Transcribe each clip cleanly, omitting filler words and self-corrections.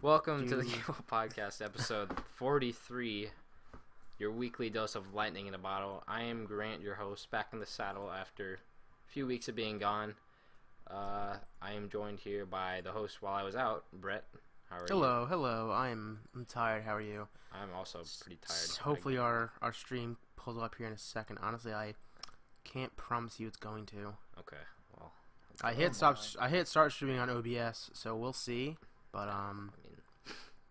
Welcome to the Cable Podcast, episode 43, your weekly dose of lightning in a bottle. I am Grant, your host, back in the saddle after a few weeks of being gone. I am joined here by the host while I was out, Brett. How are you? Hello. I'm tired. How are you? I'm also pretty tired. Hopefully our stream pulls up here in a second. Honestly, I can't promise you it's going to. Okay, well. I hit start streaming on OBS, so we'll see. But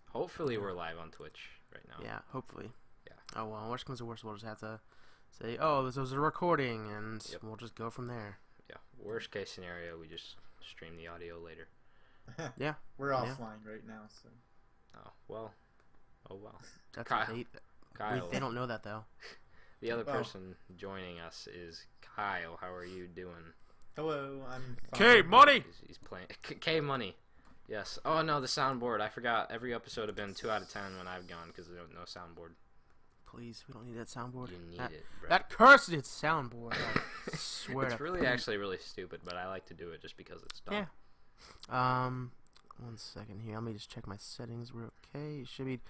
hopefully we're live on Twitch right now. Yeah, hopefully. Yeah. Oh well, worst comes to worst, we'll just have to say, oh, this was a recording, and we'll just go from there. Yeah. Worst case scenario, we just stream the audio later. Yeah. We're offline right now, so. Oh well. That's Kyle. Kyle. They don't know that though. The other person joining us is Kyle. How are you doing? Hello, I'm fine. K-Money! He's playing K-Money. Yes. Oh no, the soundboard. I forgot. Every episode have been 2 out of 10 when I've gone because there's no soundboard. Please, we don't need that soundboard. You need it, bro. That cursed soundboard. I swear. It's really actually really stupid, but I like to do it just because it's dumb. Yeah. 1 second here. Let me just check my settings. We're okay. It should be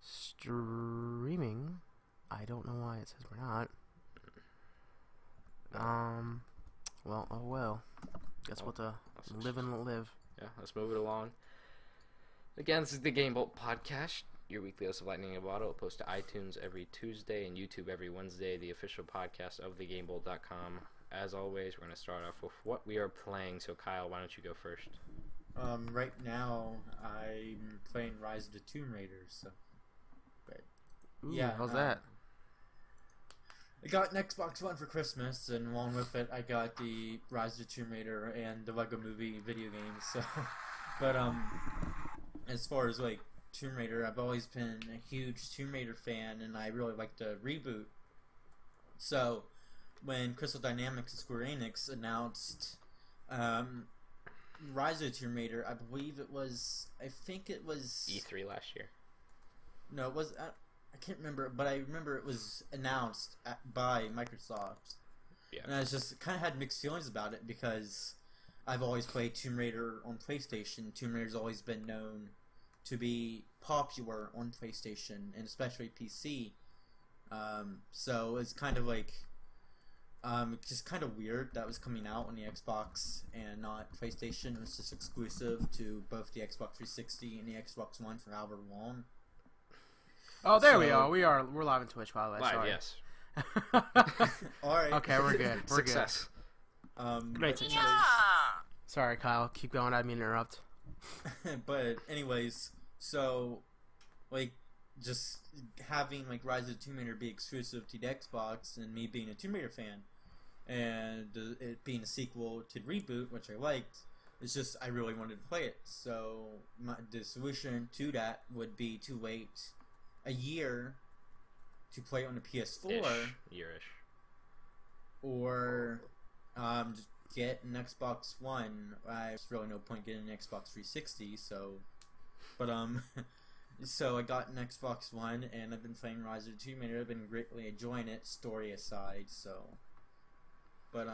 streaming. I don't know why it says we're not. Well, oh well. Guess we'll have to live and live. Yeah, let's move it along. Again, this is the Game Bolt Podcast, your weekly dose of lightning in a bottle. It posts to iTunes every Tuesday and YouTube every Wednesday, the official podcast of thegamebolt.com. As always, we're going to start off with what we are playing. So, Kyle, why don't you go first? Right now, I'm playing Rise of the Tomb Raider, so. But, Ooh, yeah. How's that? I got an Xbox One for Christmas, and along with it, I got the Rise of the Tomb Raider and the Lego Movie video games. So, but as far as like Tomb Raider, I've always been a huge Tomb Raider fan, and I really like the reboot. So, when Crystal Dynamics and Square Enix announced Rise of the Tomb Raider, I think it was E3 last year. No, it was. I can't remember, but I remember it was announced by Microsoft. Yeah. And I just kind of had mixed feelings about it because I've always played Tomb Raider on PlayStation. Tomb Raider's always been known to be popular on PlayStation and especially PC. So it's kind of like, just kind of weird that was coming out on the Xbox and not PlayStation. It was just exclusive to both the Xbox 360 and the Xbox One for however long. Oh, there we are. We're live on Twitch, by the way. Live, Sorry. yes. All right. Okay, we're good. We're Success. Good. Great success. Sorry, Kyle. Keep going. I didn't mean to interrupt. But anyways, so like just having like Rise of the Tomb Raider be exclusive to the Xbox and me being a Tomb Raider fan and it being a sequel to the reboot, which I liked, it's just I really wanted to play it. So the solution to that would be to wait a year to play it on the PS4, yearish, or just get an Xbox One. There's really no point getting an Xbox 360. So, but so I got an Xbox One, and I've been playing Rise of the Tomb Raider. I've been greatly enjoying it, story aside. So, but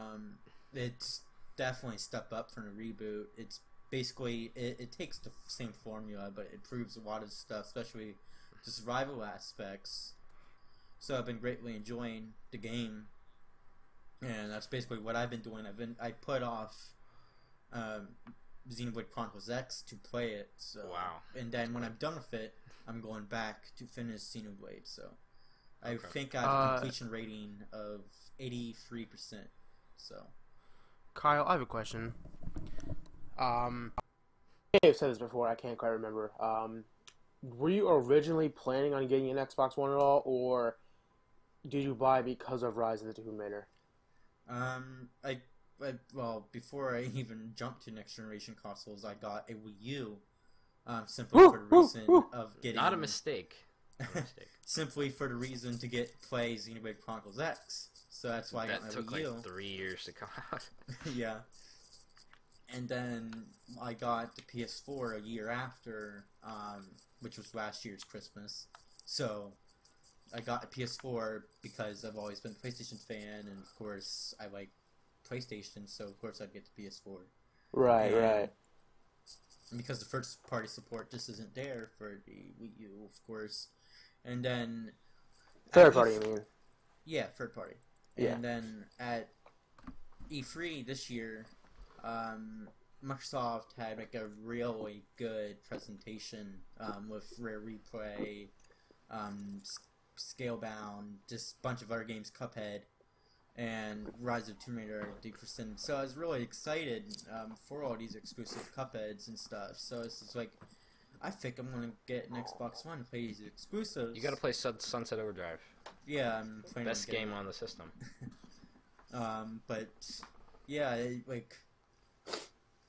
it's definitely a step up from the reboot. It's basically it takes the same formula, but it improves a lot of stuff, especially the survival aspects. So I've been greatly enjoying the game, and that's basically what I've been doing. I put off Xenoblade Chronicles X to play it. So, wow. And then when I'm done with it, I'm going back to finish Xenoblade. So I think I have a completion rating of 83%. So, Kyle, I have a question. I've said this before. I can't quite remember. Were you originally planning on getting an Xbox One at all, or did you buy because of Rise of the Tomb Raider? Well, before I even jumped to next generation consoles, I got a Wii U, simply for the reason of getting. Not a mistake. Simply for the reason to play Xenoblade Chronicles X. So that's why I got my Wii U. That took like 3 years to come out. Yeah. And then I got the PS4 a year after, which was last year's Christmas. So I got a PS4 because I've always been a PlayStation fan, and of course I like PlayStation, so of course I'd get the PS4. Right. because the first party support just isn't there for the Wii U, of course. And then Third party, you mean? Yeah, third party. Yeah. And then at E3 this year, Microsoft had like a really good presentation with Rare Replay, Scalebound, just a bunch of other games, Cuphead, and Rise of Tomb Raider 80%. So I was really excited for all these exclusive Cupheads and stuff. So it's just like, I think I'm gonna get an Xbox One to play these exclusives. You gotta play Sunset Overdrive. Yeah, I'm playing. Best game on the system. But yeah, like,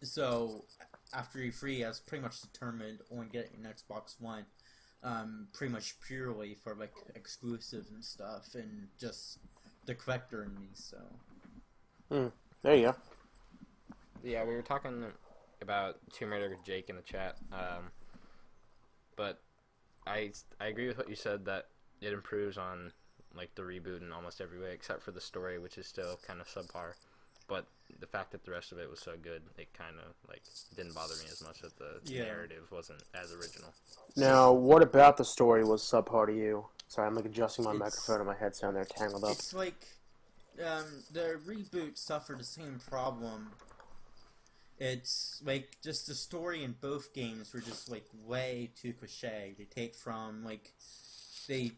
so after E3, I was pretty much determined on getting an Xbox One, pretty much purely for like exclusives and stuff, and just the collector in me. So. There you go. Yeah, we were talking about Tomb Raider with Jake in the chat, but I agree with what you said, that it improves on like the reboot in almost every way except for the story, which is still kind of subpar. But the fact that the rest of it was so good, it kind of like didn't bother me as much that the narrative wasn't as original. Now, what about the story was subpar to you? Sorry, I'm like adjusting my microphone and my headset. They're tangled up. It's like the reboot suffered the same problem. It's like just the story in both games were just like way too cliche. They take from they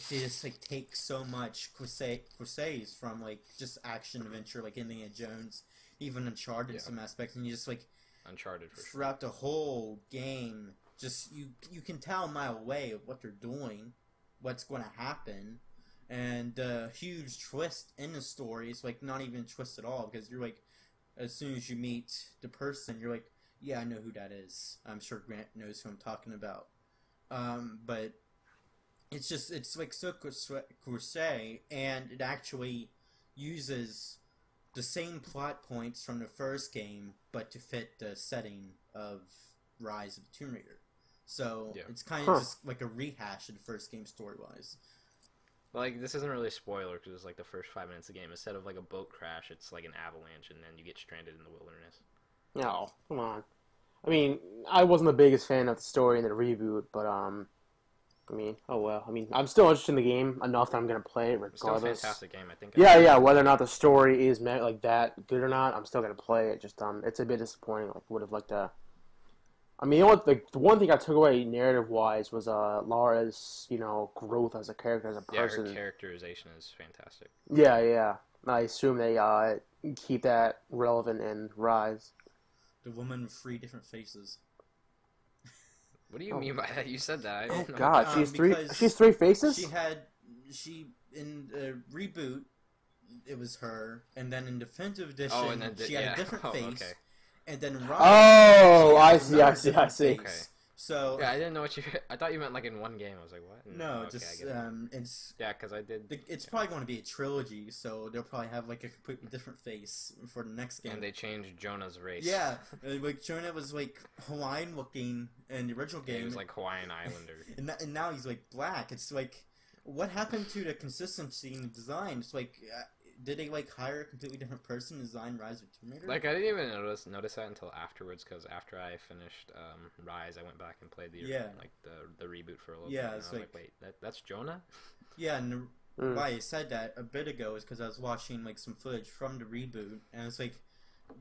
just like take so much cliches from like just action adventure, like Indiana Jones, even Uncharted in some aspects, and you just like Uncharted for sure. Throughout the whole game, just you can tell a mile away of what they're doing, what's going to happen, and the huge twist in the story is like not even a twist at all, because you're like, as soon as you meet the person, you're like, yeah, I know who that is. I'm sure Grant knows who I'm talking about. But it's like so cliche, and it actually uses the same plot points from the first game, but to fit the setting of Rise of the Tomb Raider. So it's kind of just like a rehash of the first game story-wise. Like, this isn't really a spoiler because it's like the first 5 minutes of the game. Instead of like a boat crash, it's like an avalanche, and then you get stranded in the wilderness. No, come on. I mean, I wasn't the biggest fan of the story in the reboot, but I mean, oh well. I mean, I'm still interested in the game enough that I'm gonna play it regardless. It's still a fantastic game, I think. Yeah. Whether or not the story is like that good or not, I'm still gonna play it. Just it's a bit disappointing. Like, would have liked to. I mean, you know what? The one thing I took away narrative-wise was Laura's, growth as a character, as a person. Yeah, her characterization is fantastic. Yeah. I assume they keep that relevant in Rise. The woman with 3 different faces. What do you mean by that? You said that. I didn't know. God, she's three. She's 3 faces. She in the reboot, it was her, and then in Definitive Edition, she had a different face. Okay. And then Rise. Oh, I see. Okay. So yeah, I didn't know what you. I thought you meant like in one game. I was like, what? No, okay, it's because I did. It's probably going to be a trilogy, so they'll probably have like a completely different face for the next game. And they changed Jonah's race. Yeah, like Jonah was like Hawaiian looking in the original game. He was like Hawaiian Islander. and now he's like black. It's like, what happened to the consistency in the design? It's like. Did they like hire a completely different person to design Rise of Tomb Raider? Like, I didn't even notice that until afterwards, because after I finished Rise, I went back and played the reboot for a little bit. And I was like, wait, that's Jonah? Yeah, and why I said that a bit ago is because I was watching like some footage from the reboot, and it's like,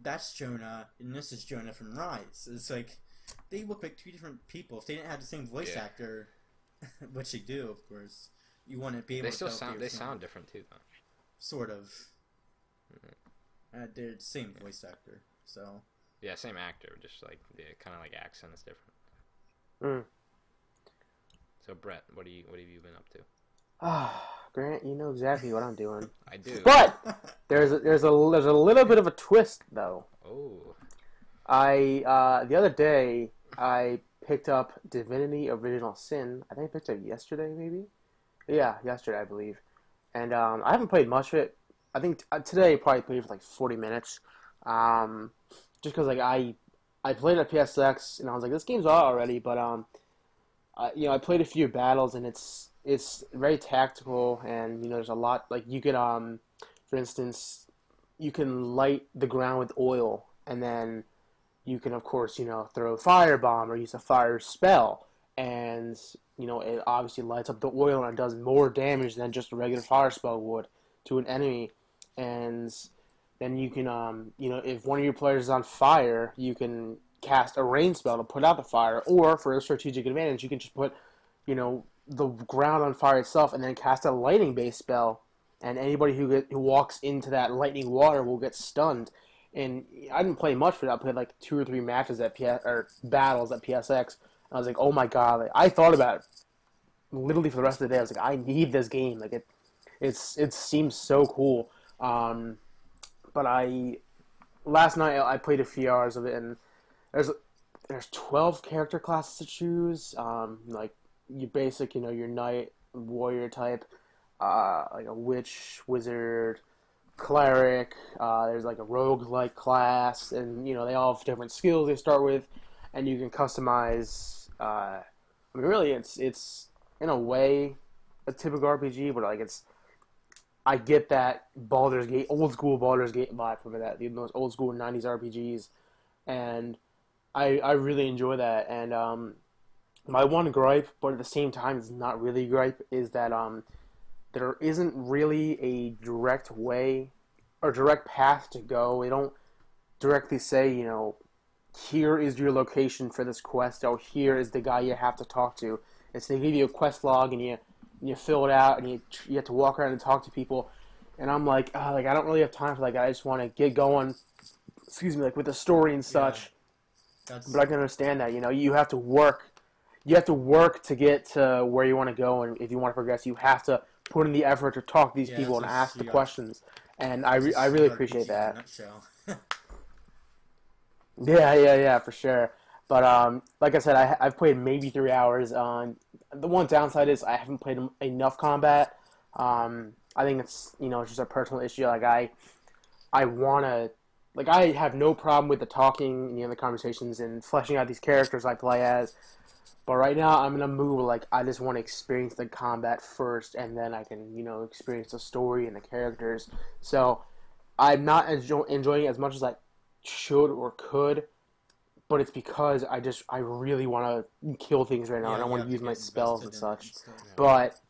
that's Jonah, and this is Jonah from Rise. It's like, they look like 2 different people. If they didn't have the same voice actor, which they do, of course, you wouldn't be able to tell. They sound different too, though. Sort of. They're the same voice actor, so. Yeah, same actor, just like kind of like accent is different. So Brett, what have you been up to? Grant, you know exactly what I'm doing. I do. But there's a little bit of a twist though. Oh. The other day I picked up Divinity Original Sin. I think I picked it up yesterday, maybe. Yeah, yesterday I believe. And I haven't played much of it. I think today I probably played for like 40 minutes. Just because like I played at PSX and I was like, this game's out already. But I played a few battles and it's very tactical, and there's a lot, like you could for instance, you can light the ground with oil, and then you can, of course, throw a firebomb or use a fire spell, and it obviously lights up the oil and it does more damage than just a regular fire spell would to an enemy. And then you can, if one of your players is on fire, you can cast a rain spell to put out the fire, or for a strategic advantage, you can just put, the ground on fire itself and then cast a lightning-based spell, and anybody who walks into that lightning water will get stunned. And I didn't play much for that. I played like 2 or 3 matches or battles at PSX. And I was like, oh my god! Like, I thought about it literally for the rest of the day. I was like, I need this game. Like it seems so cool. But last night I played a few hours of it, and there's 12 character classes to choose. Like your basic, your knight, warrior type, like a witch, wizard, cleric. There's like a rogue-like class, and they all have different skills they start with, and you can customize. I mean, really, it's in a way a typical RPG, but like I get that old school Baldur's Gate vibe from it, those old school 90s RPGs, and I really enjoy that. And my one gripe, but at the same time it's not really a gripe, is that there isn't really a direct way or direct path to go. They don't directly say, here is your location for this quest, or here is the guy you have to talk to. It's they give you a quest log, and you fill it out, and you have to walk around and talk to people. And I'm like, I don't really have time for that guy. I just want to get going, like with the story and such. Yeah, but I can understand that, you have to work. You have to work to get to where you want to go, and if you want to progress, you have to put in the effort to talk to these people and ask the questions. And I really appreciate that. Yeah, for sure. But like I said, I've played maybe 3 hours. The one downside is I haven't played enough combat. I think it's it's just a personal issue. Like I wanna, like, I have no problem with the talking and the conversations and fleshing out these characters I play as. But right now I'm in a mood where, like, I just want to experience the combat first, and then I can experience the story and the characters. So I'm not enjoying it as much as I should or could. But it's because I really want to kill things right now. Yeah, I don't want to use my spells and such. Yeah. But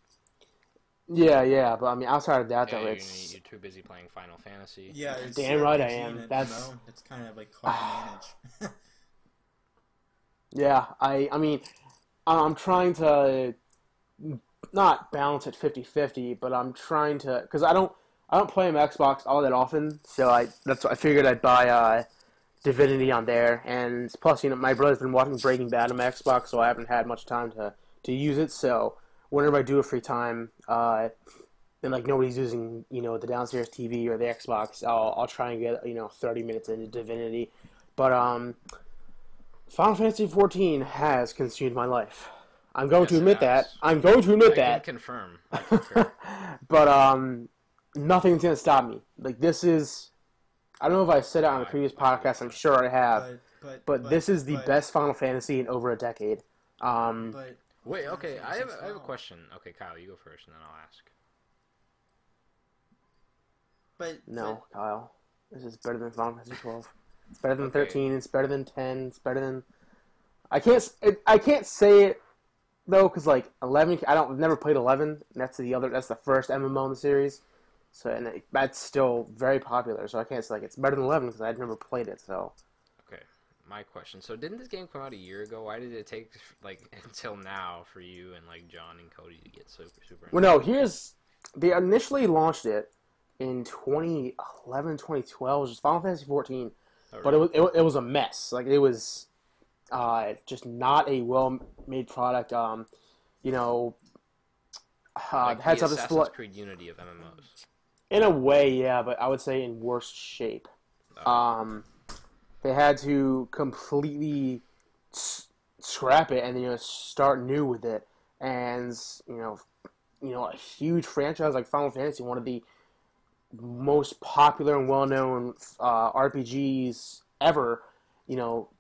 but I mean, outside of that, though, it's you're too busy playing Final Fantasy. Yeah, it's damn right I am. It's kind of like hard to manage. Yeah, I mean, I'm trying to not balance it 50-50, but I'm trying to, because I don't play on Xbox all that often, so I figured I'd buy Divinity on there, and plus, my brother's been watching Breaking Bad on my Xbox, so I haven't had much time to use it. So whenever I do a free time, and like nobody's using the downstairs TV or the Xbox, I'll try and get 30 minutes into Divinity. But Final Fantasy 14 has consumed my life. I'm going to admit that. I can confirm. But nothing's gonna stop me. Like, this is. I don't know if I said it on the previous podcast. I'm sure I have. But this is the best Final Fantasy in over a decade. Wait, okay. I have a question. Okay, Kyle, you go first, and then I'll ask. No, Kyle. This is better than Final Fantasy 12. It's better than 13. It's better than 10. It's better than. I can't say it though, because like 11. I've never played 11. That's the first MMO in the series. So, and that's still very popular, so I can't say, like, it's better than 11 because I'd never played it, so. Okay, my question. So, didn't this game come out a year ago? Why did it take, like, until now for you and, like, John and Cody to get super Well, no, they initially launched it in 2011, 2012, which was Final Fantasy 14, but it was a mess. Like, it was just not a well-made product, like heads the up display. Assassin's Creed Unity of MMOs. In a way, yeah, but I would say in worse shape. They had to completely scrap it and start new with it. And a huge franchise like Final Fantasy, one of the most popular and well-known RPGs ever,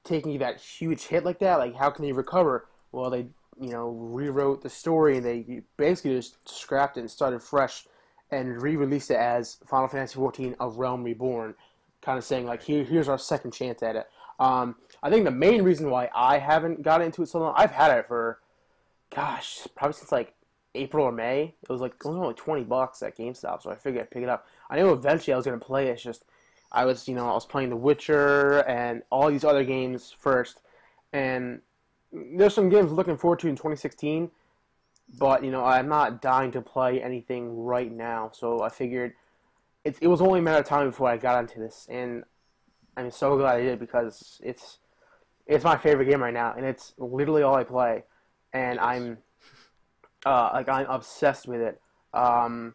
taking that huge hit like that, like, how can they recover? Well, they rewrote the story, and they basically just scrapped it and started fresh and re-released it as Final Fantasy XIV: A Realm Reborn, kind of saying, like, here's our second chance at it. I think the main reason why I haven't got into it so long, I've had it for, gosh, probably since like April or May. It was like only $20 at GameStop, so I figured I'd pick it up. I knew eventually I was gonna play it. It's just I was playing The Witcher and all these other games first, and there's some games I'm looking forward to in 2016. But I'm not dying to play anything right now, so I figured it was only a matter of time before I got into this, and I'm so glad I did because it's my favorite game right now, and it's literally all I play, and I'm obsessed with it. Gosh,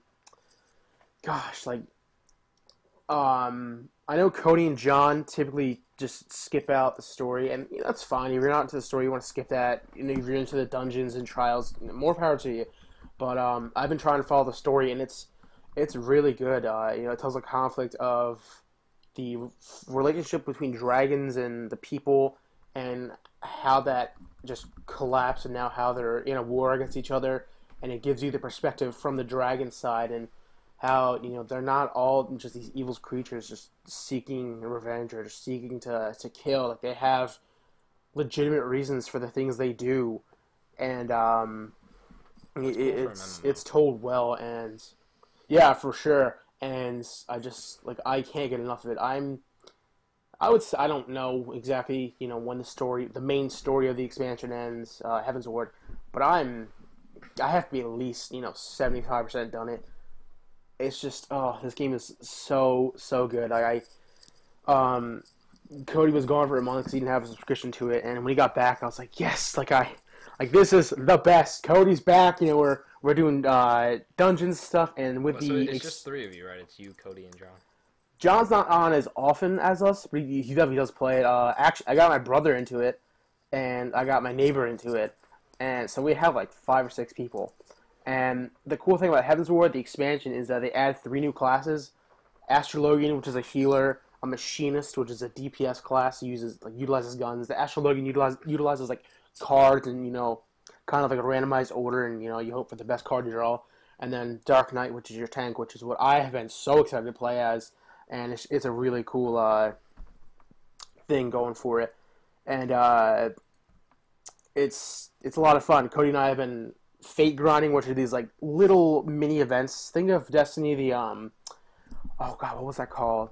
I know Cody and John typically just skip out the story, and that's fine. If you're not into the story, you want to skip that. If you're into the dungeons and trials, more power to you. But I've been trying to follow the story, and it's really good. It tells a conflict of the relationship between dragons and the people, and how that just collapsed, and now how they're in a war against each other, and it gives you the perspective from the dragon side, and how they're not all just these evil creatures just seeking revenge or just seeking to kill. Like, they have legitimate reasons for the things they do, and it's told well, and yeah, for sure. And I can't get enough of it. I don't know exactly when the main story of the expansion ends, Heaven's Ward, but I have to be at least 75% done it. It's just, this game is so good. Cody was gone for a month because he didn't have a subscription to it, and when he got back, I was like, yes, this is the best. Cody's back. We're doing dungeons stuff, and it's just three of you, right? It's you, Cody, and John. John's not on as often as us, but he definitely does play it. Actually, I got my brother into it, and I got my neighbor into it, and so we have like 5 or 6 people. And the cool thing about Heaven's Ward, the expansion, is that they add 3 new classes: Astrologian, which is a healer; a Machinist, which is a DPS class, utilizes guns. The Astrologian utilizes like cards and kind of like a randomized order, and you hope for the best card to draw. And then Dark Knight, which is your tank, which is what I have been so excited to play as, and it's a really cool thing going for it. And it's a lot of fun. Cody and I have been fate grinding, which are these like little mini events. Think of Destiny, the oh god, what was that called?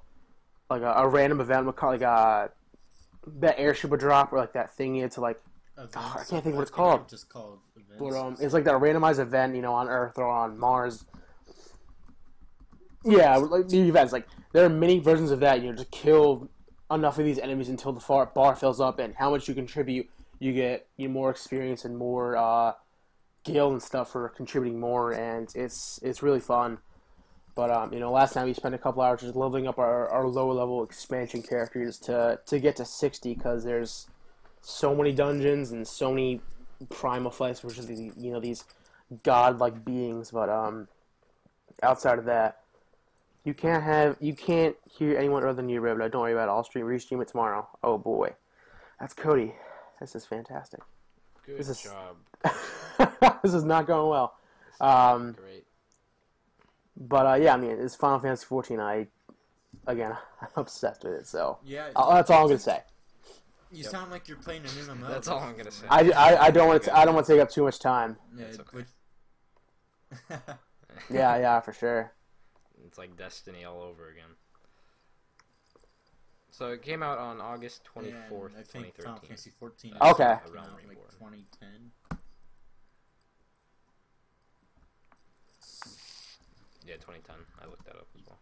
Like a random event, that airship would drop, or like that thing you had to like. I can't think what it's called. Just called events. But it's like that randomized event, on Earth or on Mars. Yeah, like the events, like there are many versions of that. Just kill enough of these enemies until the bar fills up, and how much you contribute, you get more experience and more skill and stuff for contributing more, and it's really fun. But last time we spent a couple hours just leveling up our lower level expansion characters to get to 60, because there's so many dungeons and so many primal fights, which are these godlike beings. But outside of that, you can't hear anyone other than you, Red. But don't worry about it. I'll restream it tomorrow. Oh boy, that's Cody. This is fantastic. Good job. This is not going well. Great. But yeah, it's Final Fantasy 14. I'm obsessed with it. So yeah, that's all I'm gonna say. You sound like you're playing an MMO. That's all I'm gonna say. I don't want to take up too much time. Yeah, okay. yeah, for sure. It's like Destiny all over again. So it came out on August 24th, I think 2013. Final Fantasy 14. Okay. Around like 2010. Yeah, 2010. I looked that up as well.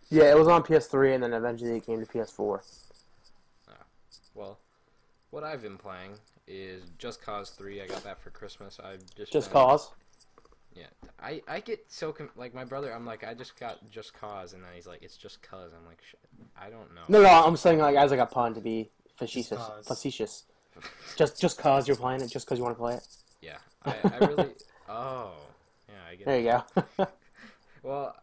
Yeah, it was on PS3, and then eventually it came to PS4. Well, what I've been playing is Just Cause 3. I got that for Christmas. I've Just Cause? Yeah. I get so... like, my brother, I'm like, I just got Just Cause, and then he's like, it's Just Cause. I'm like, I don't know. No, I'm saying like as like a pun to be facetious. Just cause you're playing it, just cause you want to play it. Yeah. I really... Oh. Yeah, I get There you go. Well,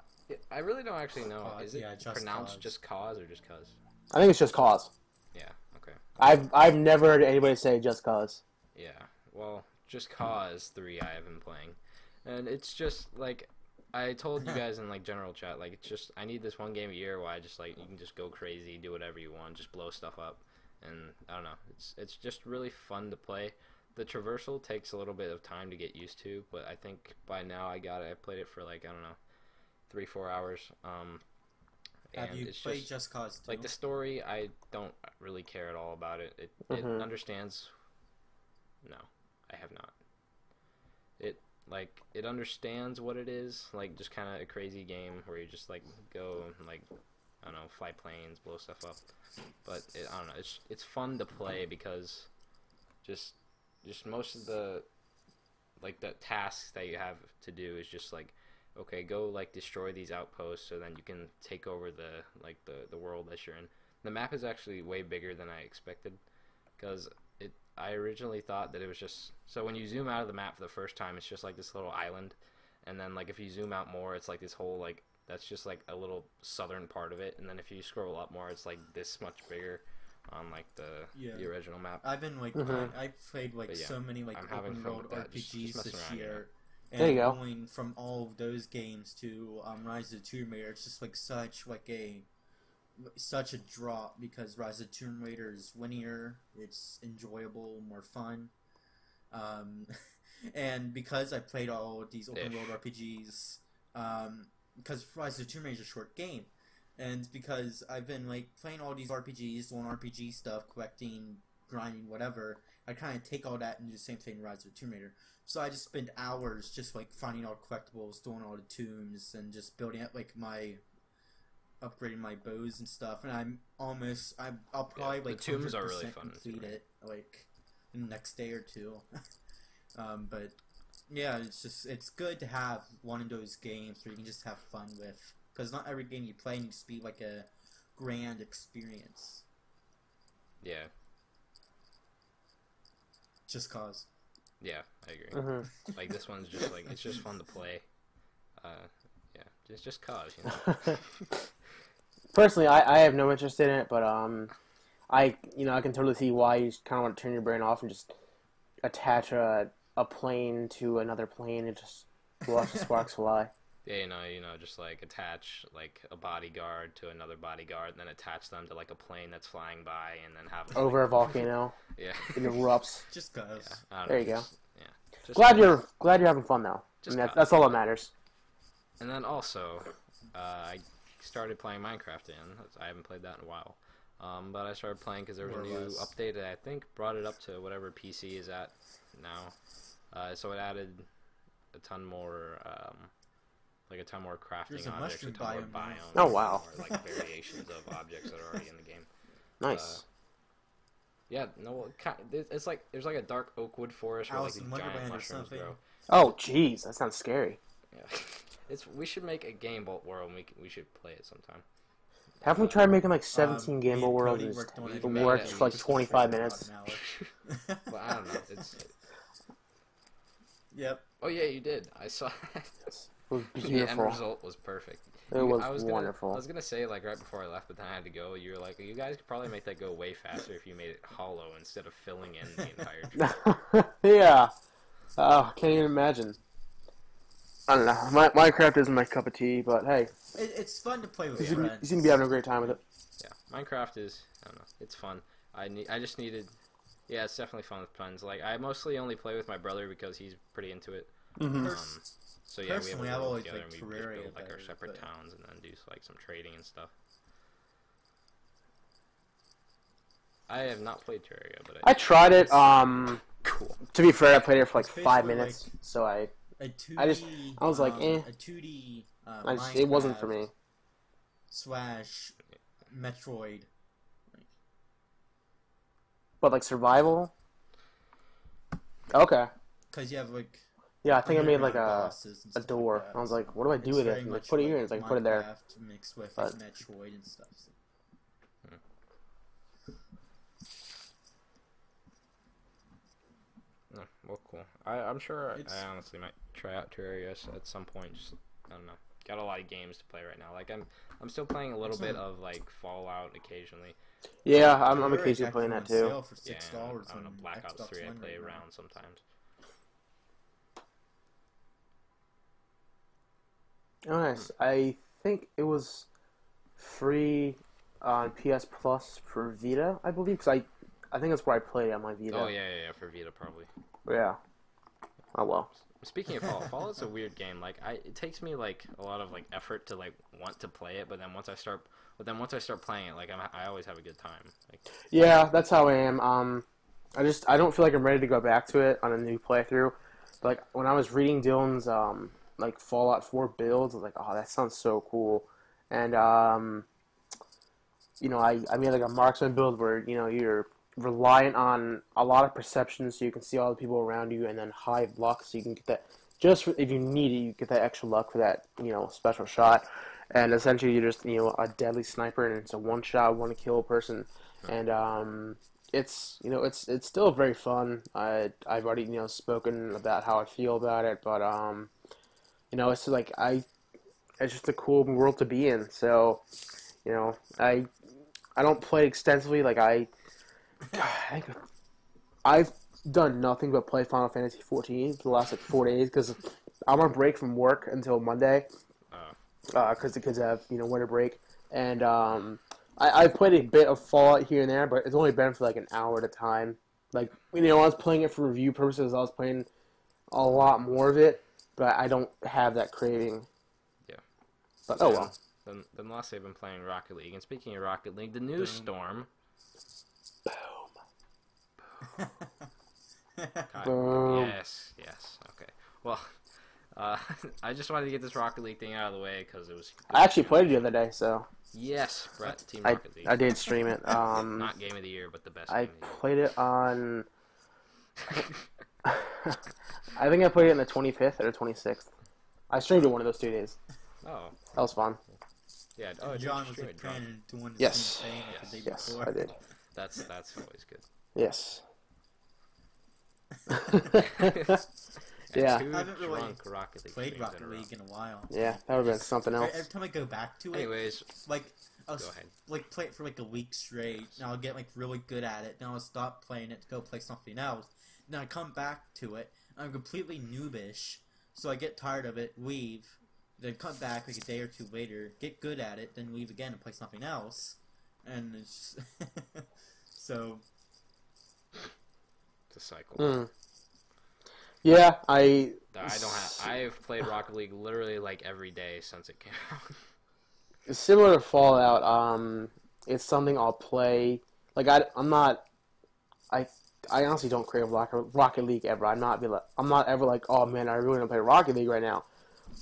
I really don't actually know. Is it Just pronounced Cause. Just Cause or Just Cause? I think it's Just Cause. Yeah, okay. I've never heard anybody say Just Cause. Yeah, well, Just Cause 3 I have been playing. And it's just, like, I told you guys in, like, general chat, like, it's just, I need this one game a year where I just, like, you can just go crazy, do whatever you want, just blow stuff up. and I don't know. It's just really fun to play. The traversal takes a little bit of time to get used to, but I think by now I got it. I played it for like, I don't know, 3-4 hours. Have And you it's played Just Cause 2? like the story, I don't really care at all about it. It understands. No, I have not. It understands what it is, like just kind of a crazy game where you just like go and like, I don't know, fly planes, blow stuff up. But I don't know, it's fun to play because just most of the tasks that you have to do is just like, okay, go like destroy these outposts so then you can take over the world that you're in. The map is actually way bigger than I expected, because I originally thought that it was just, so when you zoom out of the map for the first time, it's just like this little island, and then like if you zoom out more, it's like this whole like, that's just like a little southern part of it, and then if you scroll up more, it's like this much bigger on like the original map. I've been like I've played like so many like open world RPGs this year. And there you go. Going from all of those games to Rise of the Tomb Raider, it's just like such a drop, because Rise of the Tomb Raider is linear, it's enjoyable, more fun, and because I played all of these open world RPGs, because Rise of the Tomb Raider is a short game, and because I've been like playing all these RPGs, doing RPG stuff, collecting, grinding, whatever, I kind of take all that and do the same thing in Rise of the Tomb Raider. So I just spend hours just like finding all collectibles, doing all the tombs, and just building up like upgrading my bows and stuff. And I'll probably like the tombs are really fun complete it like in the next day or two. But yeah, it's good to have one of those games where you can just have fun with, because not every game you play needs to be like a grand experience. Yeah. Just Cause. Yeah, I agree. Like this one's just like, it's just fun to play. Yeah, just cause, you know. Personally, I have no interest in it, but I can totally see why you kind of want to turn your brain off and just attach a plane to another plane and just watch the sparks fly. Yeah, just like attach like a bodyguard to another bodyguard, and then attach them to like a plane that's flying by, and then have them, over a volcano. Yeah, it erupts. Just cause. Yeah, there you go. Yeah. Glad you're having fun though. I mean, that's all that matters. And then also, I started playing Minecraft again. I haven't played that in a while. But I started playing because there was a new update that I think brought it up to whatever PC is at now. So it added a ton more, crafting objects, a ton more biomes. Oh wow! More, like variations of objects that are already in the game. Nice. Yeah, no, it's like there's like a dark oak wood forest where like these giant mushrooms grow. Oh jeez, that sounds scary. Yeah, we should make a Game Bolt world, and we should play it sometime. Haven't we tried making like 17 Game Bolt worlds and it worked for like 25 minutes? Well, I don't know. Yep. Oh yeah, you did. I saw that. It was beautiful. The end result was perfect. It was wonderful. I was gonna say like right before I left, but then I had to go. You were like, you guys could probably make that go way faster if you made it hollow instead of filling in the entire tree. Yeah. Oh, can't even imagine. I don't know. Minecraft isn't my cup of tea, but hey. It's fun to play with friends. You seem to be having a great time with it. Yeah, Minecraft is, I don't know, it's fun. I just needed, yeah, it's definitely fun with friends. Like, I mostly only play with my brother because he's pretty into it. So yeah, we have a world together and we just build like our separate towns and then do like some trading and stuff. I have not played Terraria, but I tried it. Cool. To be fair, I played it for like 5 minutes, so I was like, eh. A 2D. It wasn't for me. / Metroid. But like survival. Okay. Because you have like. Yeah, I think I made like a door. I was like, what do I do with it? And like, put it here. And it's like, put it there. Mixed with like Metroid and stuff. So. No, well, cool. I'm sure I honestly might try out Terraria at some point. Just, I don't know. Got a lot of games to play right now. Like I'm still playing a little bit of like Fallout occasionally. Yeah, I'm occasionally playing that too. For $6 I don't know, Black Ops 3 I play around sometimes. Oh, nice. I think it was free on PS Plus for Vita, I believe, because I think that's where I played it on my Vita. Oh yeah, for Vita probably. Yeah. Oh well. Speaking of Fallout's a weird game. Like it takes me like a lot of like effort to like want to play it, but then once I start playing it, like I always have a good time. Like, yeah, that's how I am. I don't feel like I'm ready to go back to it on a new playthrough. But, like when I was reading Dylan's like Fallout 4 builds, I was like, oh, that sounds so cool. And you know, I made like a marksman build where you're reliant on a lot of perception, so you can see all the people around you, and then high luck, so you can get that. If you need it, you get that extra luck for that special shot. And essentially, you're just a deadly sniper, and it's a one shot, one kill person. And it's it's still very fun. I've already spoken about how I feel about it, but it's like it's just a cool world to be in. So I don't play extensively. Like I've done nothing but play Final Fantasy 14 for the last like 4 days because I'm on break from work until Monday because the kids have winter break, and I've played a bit of Fallout here and there, but it's only been for like an hour at a time. Like I was playing it for review purposes. I was playing a lot more of it, but I don't have that craving. Yeah. But oh well. Then lastly, I've been playing Rocket League, and speaking of Rocket League, the news storm. Boom. Yes. Okay. Well, I just wanted to get this Rocket League thing out of the way because it was. I actually played it the other day, so. Yes, Brett, Team Rocket League. I did stream it. Not Game of the Year, but the best. I Game of the Year. played it on. I think I played it on the 25th or the 26th. I streamed it one of those 2 days. Oh. That was fun. Yeah. John was like planning to win the Yes. same thing like the day Yes, before. I did. That's always good. Yes. And Yeah. two I haven't really drunk Rocket League played games Rocket in a row. League in a while. Yeah, that would have been something else. Every time I go back to it, Anyways, like I'll go ahead. like play it for like a week straight, and I'll get like really good at it. Then I'll stop playing it to go play something else. Then I come back to it, I'm completely noobish, so I get tired of it, leave, then come back like a day or two later, get good at it, then leave again and play something else, and it's just so. It's a cycle. Mm. Yeah, I I don't have. I've played Rocket League literally like every day since it came out. similar to Fallout. It's something I'll play. Like I'm not. I honestly don't crave Rocket League ever. I'm not ever like, oh man, I really want to play Rocket League right now.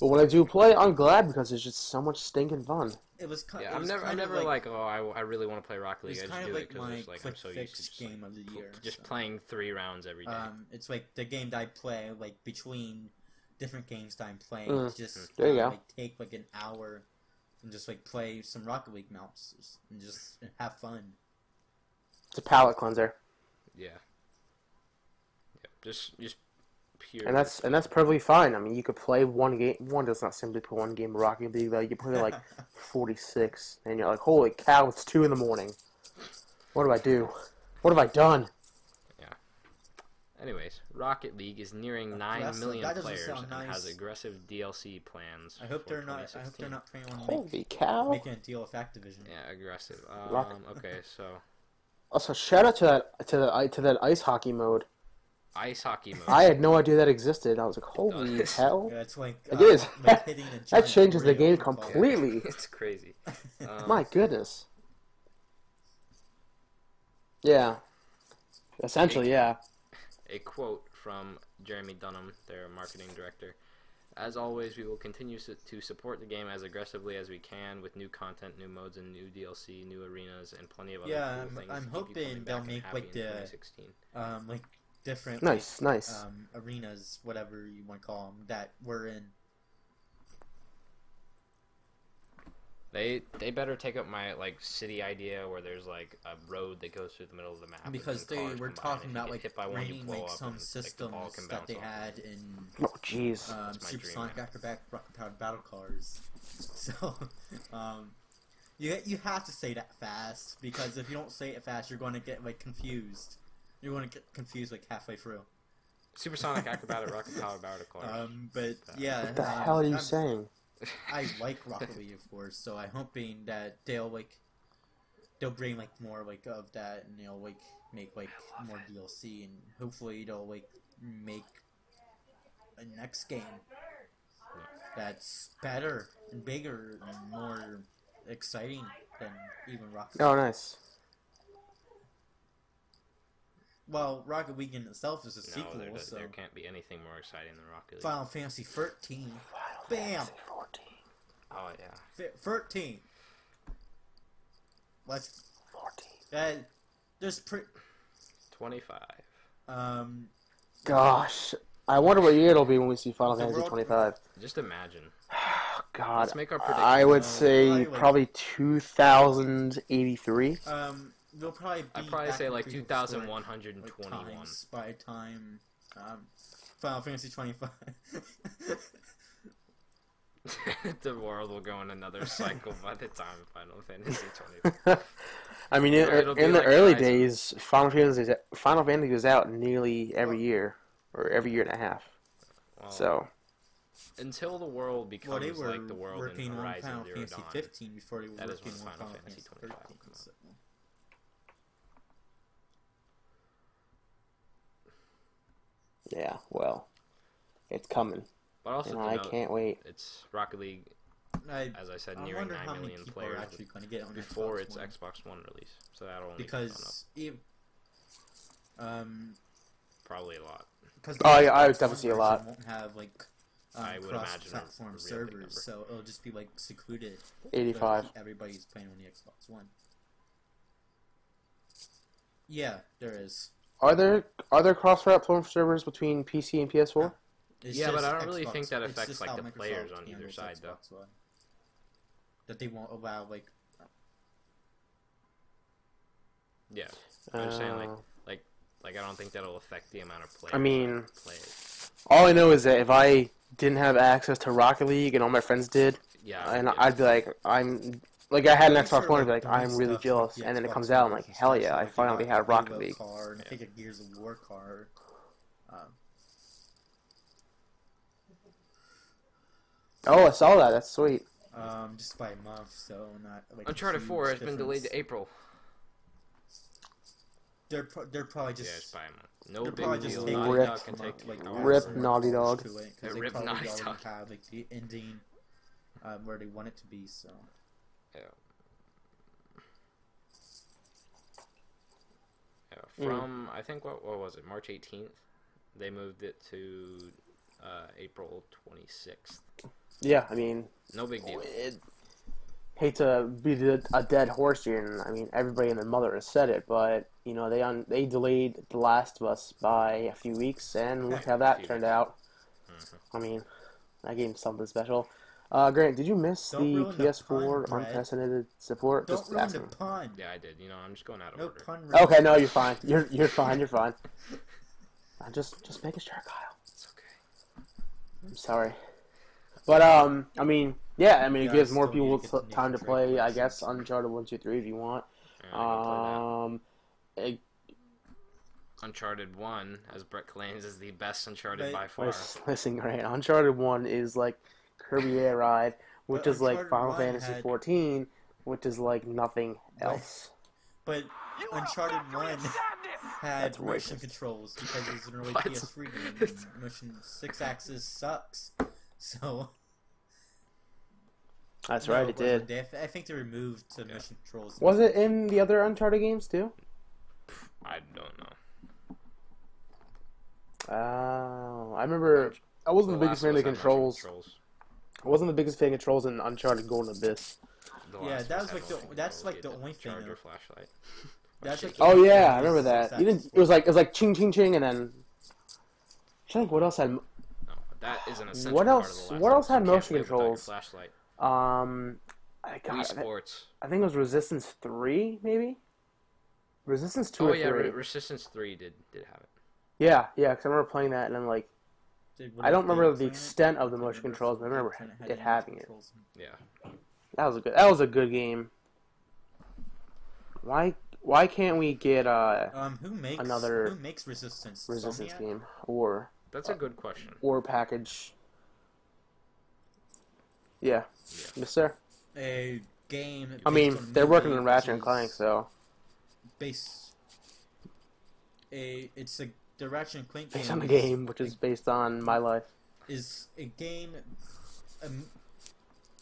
But when I do play, I'm glad because it's just so much stinking fun. It was kind. Yeah, I'm never like, oh, I really want to play Rocket League. It's I kind just of do like it because my it's like I'm so used to just, game of the year. just playing 3 rounds every day. It's like the game that I play like between different games that I'm playing. Just there you go. Like take like an hour and just like play some Rocket League maps and just have fun. It's a palate cleanser, Yeah. Just pure. and that's perfectly fine. I mean, you could play one game. One does not simply play one game of Rocket League. Like you play like 46, and you're like, holy cow, it's 2 a.m. What do I do? What have I done? Yeah. Anyways, Rocket League is nearing 9 million players and has aggressive DLC plans. I hope for they're not. 2016. I hope they're not trying to Holy cow! making a deal with Activision. Yeah, aggressive. Okay, so Also, shout out to that ice hockey mode. ice hockey mode. I had no idea that existed. I was like, holy hell! Yeah, it's like It is. like hitting a That giant changes the rail game football. completely. It's crazy. My goodness. Yeah. Essentially, yeah. A quote from Jeremy Dunham, their marketing director. As always, we will continue to support the game as aggressively as we can with new content, new modes, and new DLC, new arenas, and plenty of other cool things. I'm to keep you coming hoping back they'll and make happy like in the 2016. like different Nice. arenas, whatever you want to call them, that we're in. They better take up my like city idea where there's like a road that goes through the middle of the map. Because and they cars were come by, talking and if about you like get hit by one, you bringing blow like up, some and, like, the ball systems can that bounce they off. had in Oh, jeez. That's my dream, Supersonic man. Acrobat rocket-powered battle cars. So, you have to say that fast, because if you don't say it fast, you're going to get like confused. You're going to get confused like halfway through. Supersonic acrobatic rocket powered battle cars. But yeah, What the hell are you saying? I like Rocket League, of course, so I'm hoping that they'll like they'll bring like more like of that, and they'll like make like more DLC, and hopefully they'll like make a next game that's better and bigger and more exciting than even Rocket League. Oh, nice. Well, Rocket League in itself is a No, sequel, so there can't be anything more exciting than Rocket League. Final Fantasy 13. Bam! 14. Oh yeah. 13. Let's 14. there's 25. Gosh, I wonder what year it'll be when we see Final The Fantasy world- 25. Just imagine. God, Let's make our prediction. I would No, say probably, probably 2083. They'll probably be I'd probably back say in like previous, 2121. times by the time Final Fantasy 25. The world will go in another cycle by the time of Final Fantasy 25. I mean, It'll be in the like early Horizon. days, Final Fantasy was out nearly every year, or every year and a half. Well, So, until the world becomes Well, they were like the world in working on Horizon Final Zero Fantasy Dawn. 15 before they were That is working when on Final Final Fantasy Fantasy 25 13. will come out. So. yeah, well, it's coming, But also, and to I note, can't wait. it's Rocket League, as I said, I nearing wonder 9 how many million people are players actually going to get on before Xbox its One. Xbox One release. So that'll only Because probably a lot. because Oh, yeah, I would definitely see a lot. Won't have like I would imagine a cross-platform real big servers, number. so it'll just be like secluded. 85. Like, everybody's playing on the Xbox One. Yeah, there is. Are there cross-platform servers between PC and PS4? It's Yeah, but just I don't really think that it's affects, just like, how the Microsoft players on either handles side, though. Xbox One. That they won't allow like Yeah, I'm just saying Uh, like I don't think that'll affect the amount of players. I mean, that play it. all I know is that if I didn't have access to Rocket League and all my friends did, Yeah, and yeah. I'd be like, like I had an I'm Xbox sure, One, I'd be like, like, new I'm really stuff, jealous, like, and then it Xbox comes out, I'm One like, and hell stuff, yeah, so, I like, they finally got have the Rocket Halo League. car, and I Yeah. think a Gears of War car. Oh, I saw that. That's sweet. Just by a month, so not like Uncharted a 4 has huge been delayed difference. to April. They're probably just Yeah, it's by a month. No they're big probably just deal. taking Naughty Rip. Dog can take like however Rip long. Naughty Dog. to it, 'cause they Rip probably Naughty already Dog. have like the ending where they want it to be. So Yeah. Yeah, from I think what was it, March 18th? They moved it to April 26th. Yeah, I mean, No big deal. hate to beat a dead horse here, and I mean, everybody and their mother has said it, but you know, they delayed The Last of Us by a few weeks, and look how that turned out. I mean, that game's something special. Grant, did you miss Don't the ruin the PS4 pun, Brett. unprecedented support? don't Just ruin the asking. pun. Yeah, I did. You know, I'm just going out of No order. pun. Okay, no, you're fine. You're fine. You're fine. I'm just making sure, Kyle. It's okay. I'm sorry. But I mean, yeah, I mean, it Yeah, gives I more still need people to get the time to Nathan play. Drake I version. guess Uncharted 1, 2, 3 if you want. Yeah, I can play that. It, Uncharted 1, as Brett claims, is the best Uncharted But- by far. listen, Grant. Uncharted 1 is like Kirby Air Ride, which But is like Uncharted Final 1 Fantasy had- 14, which is like nothing But- else. But Uncharted 1 had That's motion racist. controls because it was an early What? PS3 game. And motion 6-axis sucks. So That's no, right, it did. wasn't. I think they removed the motion controls. Was it in the other Uncharted games too? I don't know. I remember. I wasn't the The biggest Last fan of the us had motion controls. I wasn't the biggest fan of controls in Uncharted Golden Abyss. The Yeah, Last that of was Us like had the- motion that's controls. like You the had to only thing charge your of- flashlight. That's like Shaky. the- Oh yeah, I Yeah, remember this that. You didn't. is- It was like ching ching ching, and then. I'm trying to think what else had. No, that is an essential What part else- of the Last what of else Us. had You can't motion live without your controls? Flashlight. I Wii got. Sports. I think it was Resistance 3, maybe. Resistance 2 Oh or yeah, 3. Resistance 3 did have it. Yeah, because I remember playing that, and I'm like, I don't remember the extent of the motion controls, but I remember it having it. Yeah. That was a good game. Why can't we get another who makes Resistance? Resistance Insomniac? game or That's a good question. package? Yeah. Yes, sir. A game. I mean, based on a they're working movie, on which Ratchet and is Clank, so it's a the Ratchet and Clank based game on the game, which is based on my life. is a game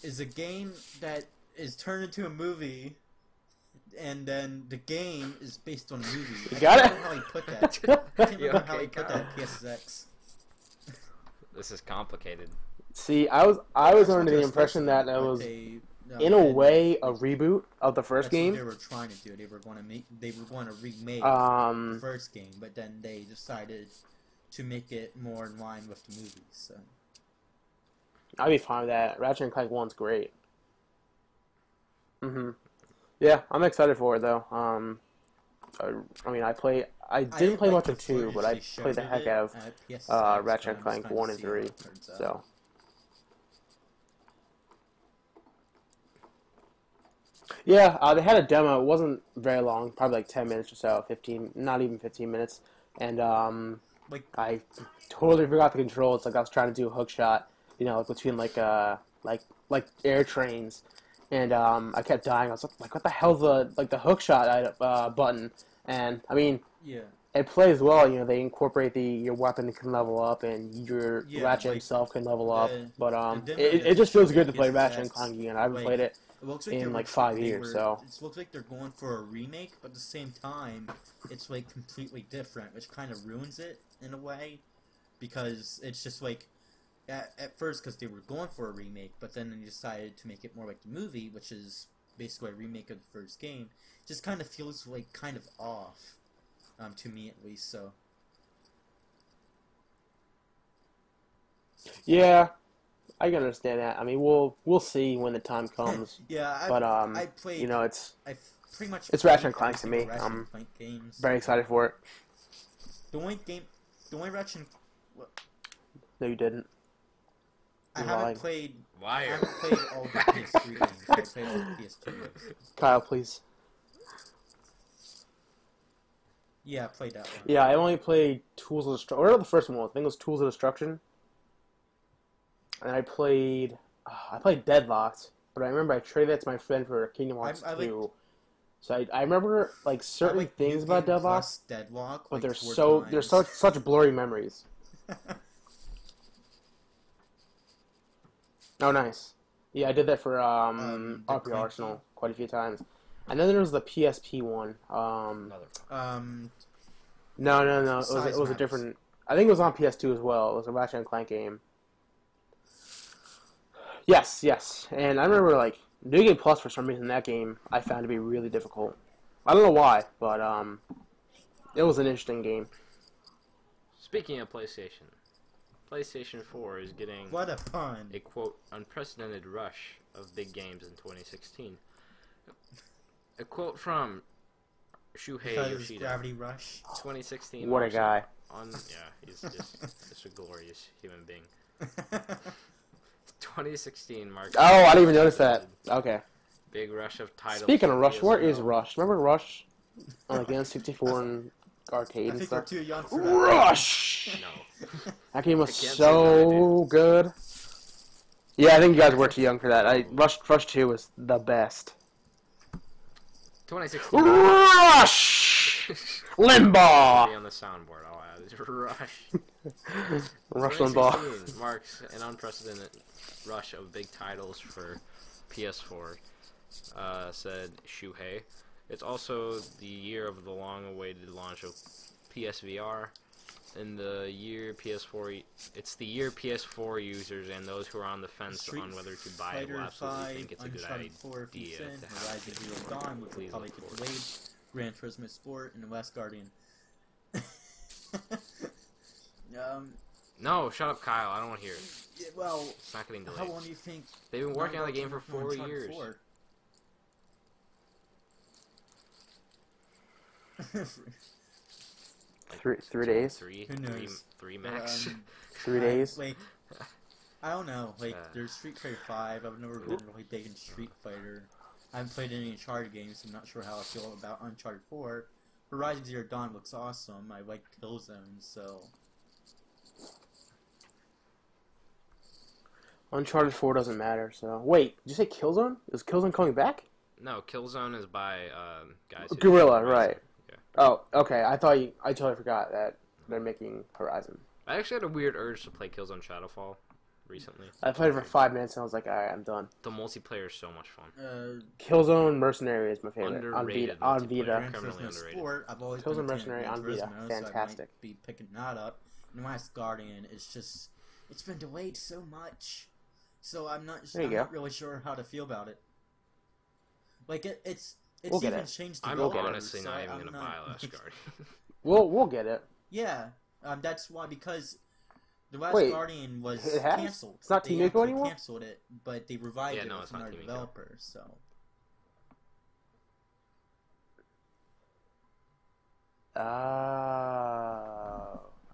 is a game that is turned into a movie, and then the game is based on a movie. You got I it? can't remember how he put that. I can't remember how he put Kyle? that. PSX. This is complicated. See, I was That's what under they the were impression that supposed it to do, was, but in a and way, a reboot of the first that's what they game. were trying to do. They were going to remake the Um, first game, but then they decided to make it more in line with the movie. So I'd be fine with that. Ratchet and Clank 1's great. Yeah, I'm excited for it though. I mean, I didn't play much of 2, but I played the heck out of Ratchet and Clank 1 and 3. So yeah, they had a demo. It wasn't very long, probably like 10 minutes or so, 15, not even 15 minutes. And like I totally forgot the controls. Like I was trying to do a hook shot, you know, between like air trains, and I kept dying. I was like, what the hell's the hook shot button? And I mean, yeah. it plays well. You know, they incorporate your weapon can level up, and your Yeah, Ratchet like, himself can level up. But the demo it that just feels showed good to the play PSX, Ratchet and Clank again. I haven't like, played it It looks like in like 5 years. So it looks like they're going for a remake, but at the same time, it's like completely different, which kind of ruins it in a way, because it's just like at first because they were going for a remake, but then they decided to make it more like the movie, which is basically a remake of the first game. Just kind of feels like kind of off, to me at least. So yeah, I can understand that. I mean, we'll see when the time comes. yeah, But I played. you know, it's pretty much. it's played Ratchet and every Clank to single me. Ratchet I'm and Clank games. very excited for it. The only Ratchet. No, you didn't. I You're haven't lying. played. I Liar. haven't played all the PS3 games. I played all the PS2 games. Kyle, please. Yeah, I played that one. Yeah, I only played Tools of Destruction. Whatever the first one was. I think it was Tools of Destruction. And I played Deadlocked, but I remember I traded that to my friend for Kingdom Hearts 2. So I remember like certain like things New about Game Deadlocked, Plus Deadlock, but like they're such blurry memories. Oh, nice. Yeah, I did that for the RP Clanky? Arsenal quite a few times. And then there was the PSP one. No. It Size was a matters. different. I think it was on PS2 as well. It was a Ratchet and Clank game. Yes. And I remember like New Game Plus for some reason that game I found to be really difficult. I don't know why, but it was an interesting game. Speaking of PlayStation, PlayStation 4 is getting What a pun! a quote unprecedented rush of big games in 2016. A quote from Shuhei Because Yoshida. Gravity Rush. 2016. What a also guy! He's just a glorious human being. 2016 marked. Oh, I didn't even notice that. Okay. Big rush of titles. Speaking of for Rush, where is PSVR. Rush? Remember Rush on like the N64 and arcade I and think we're stuff? too young for that. No. Rush! That game was I can't say so good. Yeah, I think you guys were too young for that. Rush 2 was the best. 2016. Rush! Be Limbaugh! on the soundboard. I'll add it. Rush. Rush Limbaugh. 2016 marks an unprecedented rush of big titles for PS4, said Shuhei. It's also the year of the long-awaited launch of PSVR. In the year PS4, it's the year PS4 users and those who are on the fence on whether to buy it will Fighter absolutely 5, think it's a good Uncharted 4, idea Sin, to have Horizon Zero Dawn, which will Please probably look get forward. delayed, Gran Turismo Sport, and The Last Guardian. No, shut up, Kyle. I don't want to hear it. Yeah, well, It's not getting how delayed. long do you think They've been working on the Naughty game for Dog's working 4 Uncharted years. 4? Three days? Who knows? Three max. 3 days? Like, I don't know. Like, Uh. there's Street Fighter 5. I've never been really big in Street Fighter. I haven't played any Uncharted games, so I'm not sure how I feel about Uncharted 4. Horizon Zero Dawn looks awesome. I like Killzone, so... Uncharted 4 doesn't matter. So wait, did you say Killzone? Is Killzone coming back? No, Killzone is by guys. Who Guerrilla, did right? Yeah. Oh, okay. I totally forgot that they're making Horizon. I actually had a weird urge to play Killzone Shadowfall recently. I played it for 5 minutes and I was like, alright, I'm done. The multiplayer is so much fun. Killzone Mercenary is my favorite. Underrated On multiplayer. Vita. Criminally underrated. Sport, I've always Killzone been Mercenary on Vita. Turismo, Fantastic. So I might be picking that up. And Last Guardian is just, it's been delayed so much. So I'm not really sure how to feel about it. Like it's we'll get even it. changed. I'm We'll honestly so not even I'm gonna buy Last Guardian. We'll get it. Yeah, that's why, because the Last Wait, Guardian was it has? canceled. It's not They Team Ico actually anymore? Canceled it, but they revived Yeah, it no, with it's not another Team Ico. developer. So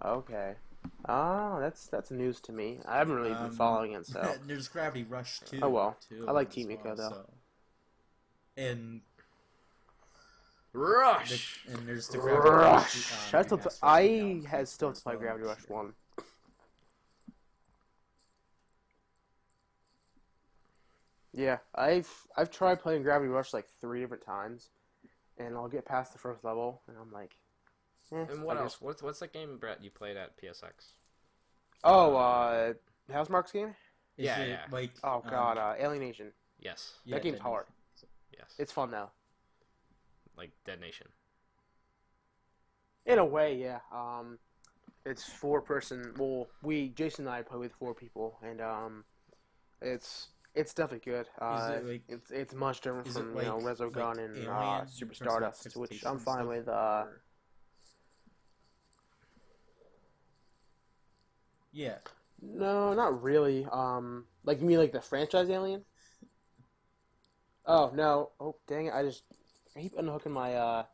Okay. Oh, that's news to me. I haven't really been following it, so. there's Gravity Rush too. Oh, well. Too, I like as Team Ico, though. So. And Rush. and there's the Gravity Rush. Rush. I had still to play Gravity Rush 1. Yeah, I've tried playing Gravity Rush like 3 different times, and I'll get past the first level, and I'm like, And what else? What's that game, Brett, you played at PSX? Oh, Housemarque's game? Is Yeah, it, yeah. Like, Oh god, Alienation. Yes. That game's hard. Yes. It's fun though. Like Dead Nation. In a way, yeah. It's 4-person. Well, Jason and I play with 4 people, and it's definitely good. It's much different from Resogun and Alien Super in terms of Stardust, which I'm expectations fine stuff, with. or- Yeah. No, not really. Like you mean like the franchise Alien? Oh no! Oh dang it! I keep unhooking my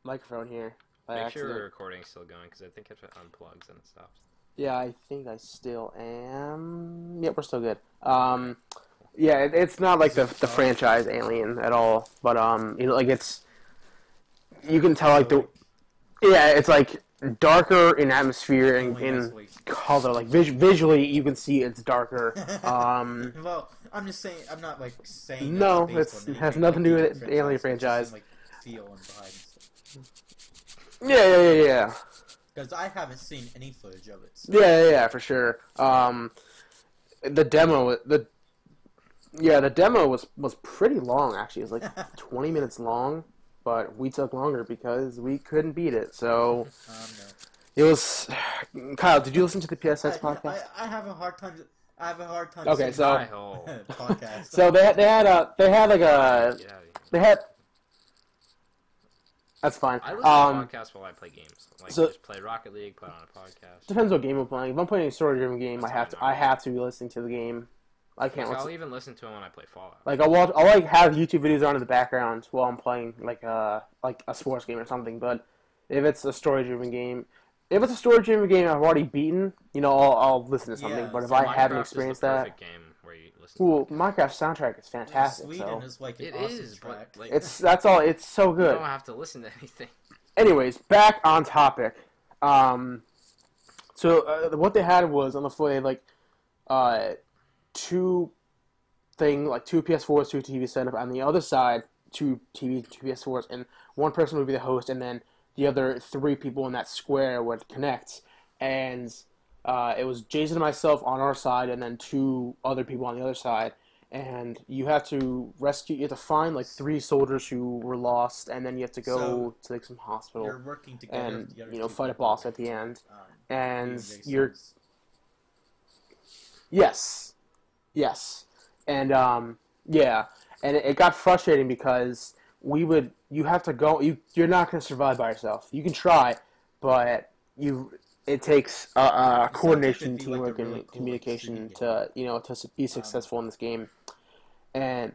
microphone here by Make accident. sure the recording's still going, because I think if it unplugs and it stops. Yeah, I think I still am. Yep, we're still good. Yeah, it's not like the franchise Alien at all, but like it's, you can tell like it's like darker in atmosphere and in color. Like visually, you can see it's darker. Well, I'm just saying. I'm not like saying. No, it has nothing to do with the Alien franchise. Like feel and vibe. Yeah. Because I haven't seen any footage of it. So. Yeah, for sure. The demo, the demo was pretty long actually. It was like 20 minutes long, but we took longer because we couldn't beat it. So No. it was. Kyle, did you listen to the PSX podcast? I have a hard time. Okay, so podcast. So they had like a Yeah. they had. That's fine. I listen to podcasts while I play games. Like, so- just play Rocket League, put on a podcast. Depends what game I'm playing. If I'm playing a story-driven game, I have to be listening to the game. I can't Like, listen. I'll even listen to them when I play Fallout. Like I'll like have YouTube videos on in the background while I'm playing like a sports game or something. But if it's a story-driven game, I've already beaten, I'll listen to something. Yeah, but if so I haven't Minecraft experienced is the that, perfect game where you listen well, to Minecraft soundtrack is fantastic. Sweden So is like an It awesome is, track. but like that's all. It's so you good. don't have to listen to anything. Anyways, back on topic. So what they had was on the floor, they had like two PS4s, 2 TV setup. On the other side, 2 PS4s, and one person would be the host, and then the other 3 people in that square would connect. And it was Jason and myself on our side, and then 2 other people on the other side. And you have to find like 3 soldiers who were lost, and then you have to go to like some hospital You're working together and with the other two fight a people. boss at the end. And You're yes, and and it got frustrating because you have to go. You're not going to survive by yourself. You can try, but it takes coordination, to be, like, teamwork, a really and cool, communication like, to to be successful in this game. And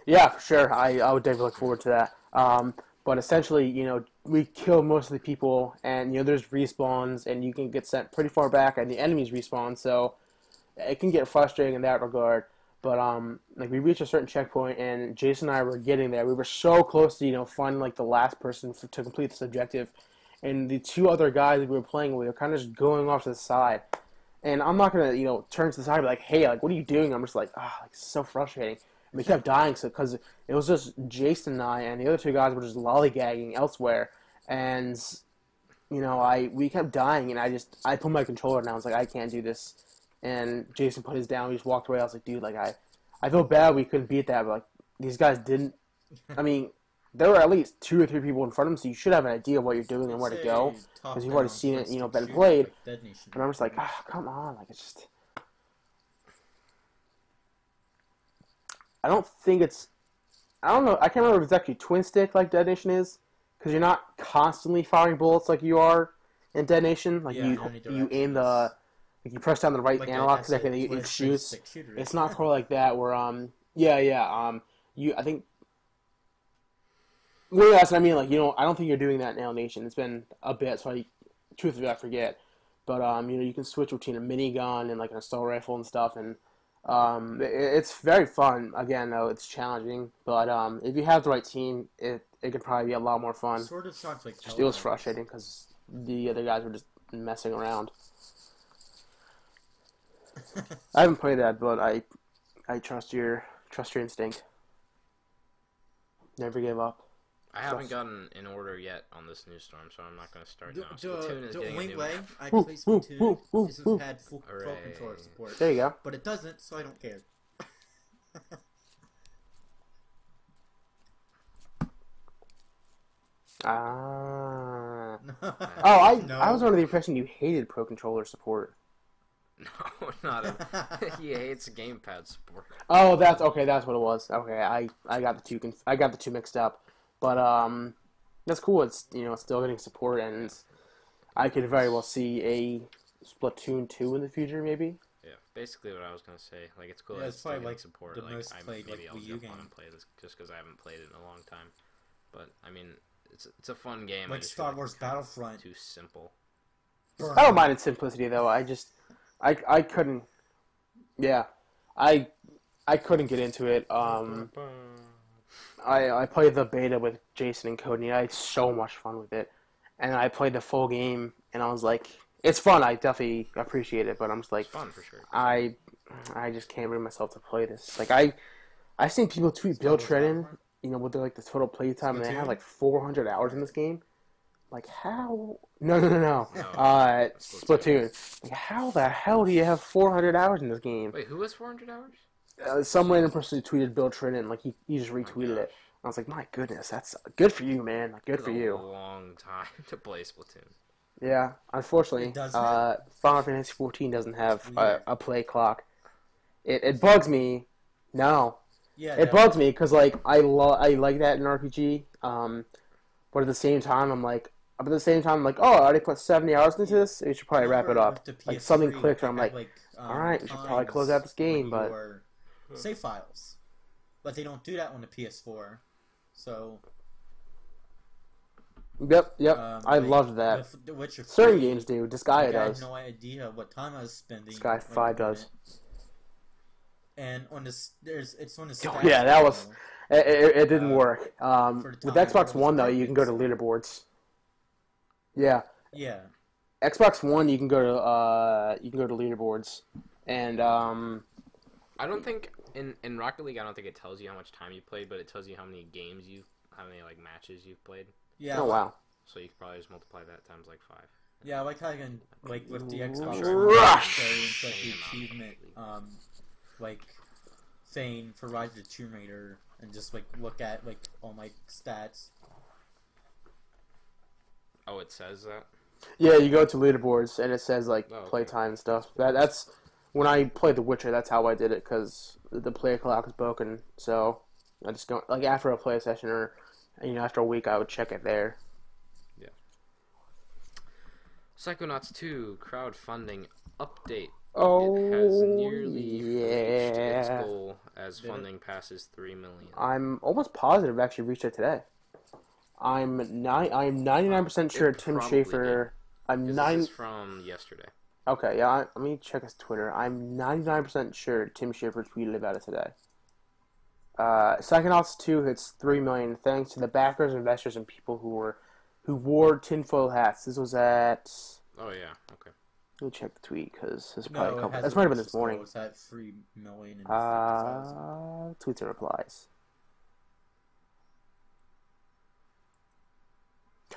yeah, for sure, I would definitely look forward to that. But essentially, we kill most of the people, and there's respawns, and you can get sent pretty far back, and the enemies respawn, so it can get frustrating in that regard. But like we reached a certain checkpoint, and Jason and I were getting there. We were so close to finding like the last person to complete this objective, and the 2 other guys that we were playing with were kind of just going off to the side, And I'm not gonna, turn to the side and be like, hey, like, what are you doing? I'm just like, like, so frustrating. And we kept dying, so because it was just Jason and I, and the other two guys were just lollygagging elsewhere, and we kept dying, and I put my controller down. I was like, I can't do this, and Jason put his down. We just walked away. I was like, dude, like I feel bad we couldn't beat that, but like these guys didn't. I mean, there were at least 2 or 3 people in front of them, so you should have an idea of what you're doing and where to go, because you've already seen it, been played. But I'm just like, come on, like, it's just. I don't know. I can't remember if it's actually twin stick like Dead Nation is, because you're not constantly firing bullets like you are in Dead Nation. Like you aim like you press down the right analog stick and it shoots. It's not quite like that where I think. Well, that's what I mean. Like, I don't think you're doing that now, Nation. It's been a bit, so truthfully, I forget. But you can switch between a minigun and like an assault rifle and stuff, and it's very fun. Again, though, it's challenging, but if you have the right team, it could probably be a lot more fun. Sort of sounds like it was frustrating because the other guys were just messing around. I haven't played that, but I trust your instinct. Never give up. I haven't gotten an order yet on this new storm, so I'm not going to start now. Splatoon is the getting only a new way map. I play Splatoon is if it had full controller support. There you go. But it doesn't, so I don't care. I was under the impression you hated Pro Controller support. No, not he hates gamepad support. Oh, that's okay. That's what it was. Okay, I got the two mixed up, but that's cool. It's it's still getting support, and I could very well see a Splatoon 2 in the future, maybe. Yeah, basically what I was gonna say. Like, it's cool. Yeah, that it's probably like support. the Like, most played maybe I'll Wii U jump game. on and play this just because I haven't played it in a long time. But I mean, it's a fun game. Like Star Wars Battlefront. Too simple. I don't mind its simplicity though. I couldn't. Yeah, I couldn't get into it. I played the beta with Jason and Cody. I had so much fun with it, and I played the full game, and I was like, it's fun. I definitely appreciate it, but I'm just like, It's fun for sure. I just can't bring myself to play this. Like I've seen people tweet Bill Trinen, with their, like the total playtime, and they have like 400 hours in this game. Like, how? No. Splatoon. Like, how the hell do you have 400 hours in this game? Wait, who has 400 hours? Some random person tweeted Bill Trinen, like he just retweeted it. I was like, my goodness, that's good for you, man. Like, good for you. A long time to play Splatoon. Yeah, unfortunately, Final Fantasy 14 doesn't have a play clock. It bugs me. No. Yeah. It bugs me because like I like that in RPG. But at the same time, I'm like, oh, I already put 70 hours into this. We should probably wrap it up. Like, something clicked, where I'm like, all right, we should probably close out this game. But save files, but they don't do that on the PS4. So. Yep. I loved that. Certain games do. Disgaea does. I had no idea what time I was spending. Disgaea 5 does. And on this, it's on the. Oh, yeah, that was. It didn't work. With Xbox One though, you can go to leaderboards. Yeah. Yeah. Xbox One, you can go to leaderboards, and I don't think in Rocket League, I don't think it tells you how much time you played, but it tells you how many like matches you've played. Yeah. Oh wow. So you could probably just multiply that times like 5. Yeah, I like how you can with the Xbox Rush! One, the achievement, like saying for Rise of the Tomb Raider, and just like look at like all my stats. Oh, it says that? Yeah, you go to leaderboards and it says like okay. playtime and stuff. That's when I played The Witcher. That's how I did it because the play clock is broken. So I just go like after a play session or after a week, I would check it there. Yeah. Psychonauts 2 crowdfunding update. Oh, it has nearly reached its yeah. goal as funding passes 3 million. I'm almost positive it actually reached it today. I'm 99% sure Tim Schafer. This is from yesterday. Okay, yeah. Let me check his Twitter. I'm 99% sure Tim Schafer tweeted about it today. Psychonauts 2 hits 3 million thanks to the backers, investors, and people who wore tinfoil hats. This was at. Oh yeah. Okay. Let me check the tweet because this is No, probably a it couple. hasn't This might have been reached this its goal. morning. It's at 3,050,000. Tweets and replies.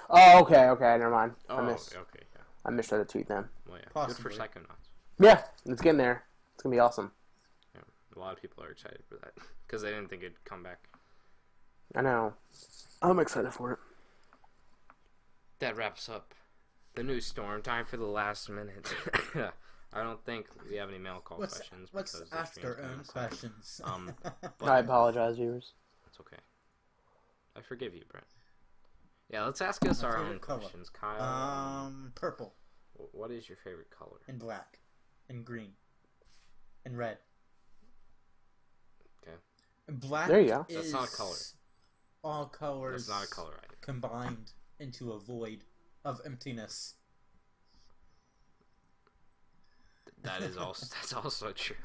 Oh, okay, never mind. Oh, okay, yeah. I misread the tweet then. Well, yeah. Possibly. Good for Psychonauts. Yeah, it's getting there. It's gonna be awesome. Yeah, a lot of people are excited for that because they didn't think it'd come back. I know. I'm excited for it. That wraps up the news storm. Time for the last minute. I don't think we have any mail call questions. Let's because ask the our stream's own kinda questions. But I apologize, viewers. it's okay. I forgive you, Brent. Yeah, let's ask us our own favorite color. questions. Kyle, Purple what is your favorite color? and black and green and red. Okay. And black There you go. is That's not a color. all colors That's not a color item. combined into a void of emptiness. That's also true.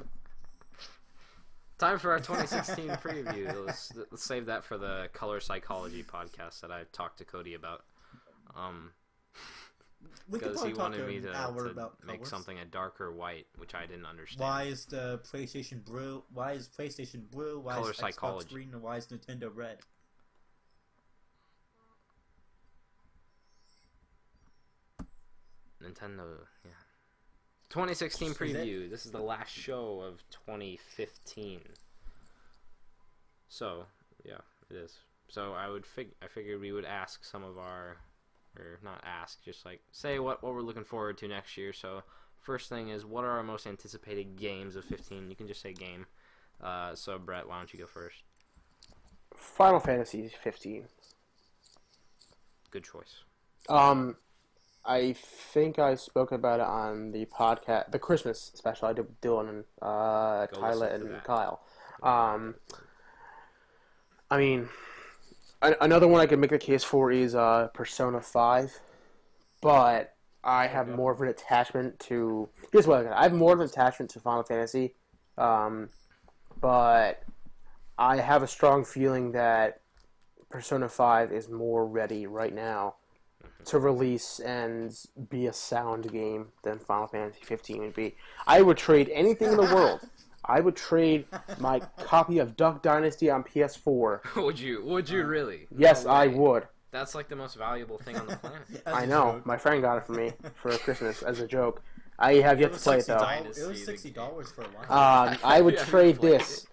Time for our 2016 preview. Let's save that for the color psychology podcast that I talked to Cody about. We could Because he probably talk wanted me an to hour about make colors. something a darker white, which I didn't understand. Why is the PlayStation blue? Why is PlayStation blue? Why Color is Xbox psychology. green? And why is Nintendo red? Nintendo, yeah. 2016 Is it? preview. This is the last show of 2015. So, yeah, it is. So I figured we would ask some of our, or not ask, just like say what we're looking forward to next year. So first thing is, what are our most anticipated games of 15? You can just say game. So Brett, why don't you go first? Final Fantasy 15. Good choice. I think I spoke about it on the podcast, the Christmas special I did with Dylan and Tyler listen to and that. Kyle. I mean, another one I could make the case for is Persona 5, but I have more of an attachment to. Here's what I have more of an attachment to Final Fantasy, but I have a strong feeling that Persona 5 is more ready right now to release and be a sound game than Final Fantasy 15 would be. I would trade anything in the world. I would trade my copy of Duck Dynasty on PS4. Would you really? Yes, No I way. would. That's like the most valuable thing on the planet. As I a know. joke. My friend got it for me for Christmas as a joke. I have yet to was play it though. $60. It was $60 for a while. I would Have you trade played this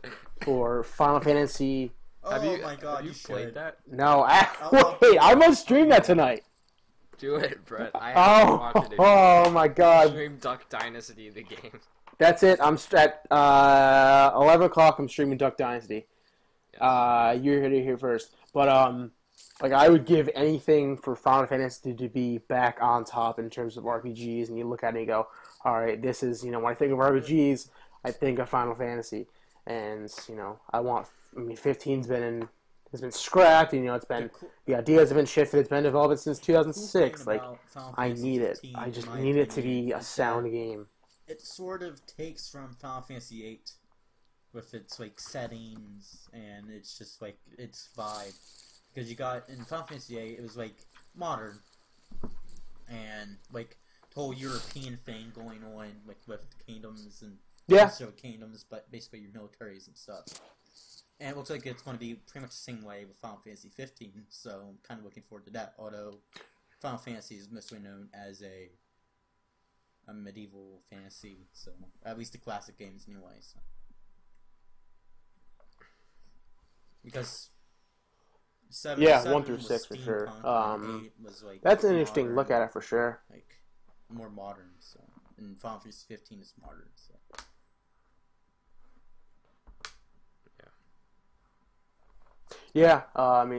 for Final Fantasy. Oh my god, have you played should. that? No, Oh. wait, I'm gonna stream that tonight. Do it, Brett. I haven't watched it. Oh my god. Stream Duck Dynasty, the game. That's it. I'm at 11 o'clock. I'm streaming Duck Dynasty. You're here to hear first. But like I would give anything for Final Fantasy to be back on top in terms of RPGs. And you look at it and you go, all right, this is when I think of RPGs, I think of Final Fantasy. And I want. 15's has been scrapped. It's been the ideas have been shifted. It's been developed since 2006. Like I need it. I just need it to be a sound game. It sort of takes from Final Fantasy VIII with its settings and it's just its vibe, because you got in Final Fantasy VIII it was modern and the whole European thing going on with kingdoms and kingdoms, but basically your militaries and stuff. And it looks like it's going to be pretty much the same way with Final Fantasy 15, so I'm kind of looking forward to that. Although Final Fantasy is mostly known as a medieval fantasy, so at least the classic games anyway. So. Because 1 through 6 for sure. and 8 was That's an interesting modern, look at it for sure. More modern. So, and Final Fantasy 15 is modern. So. Yeah,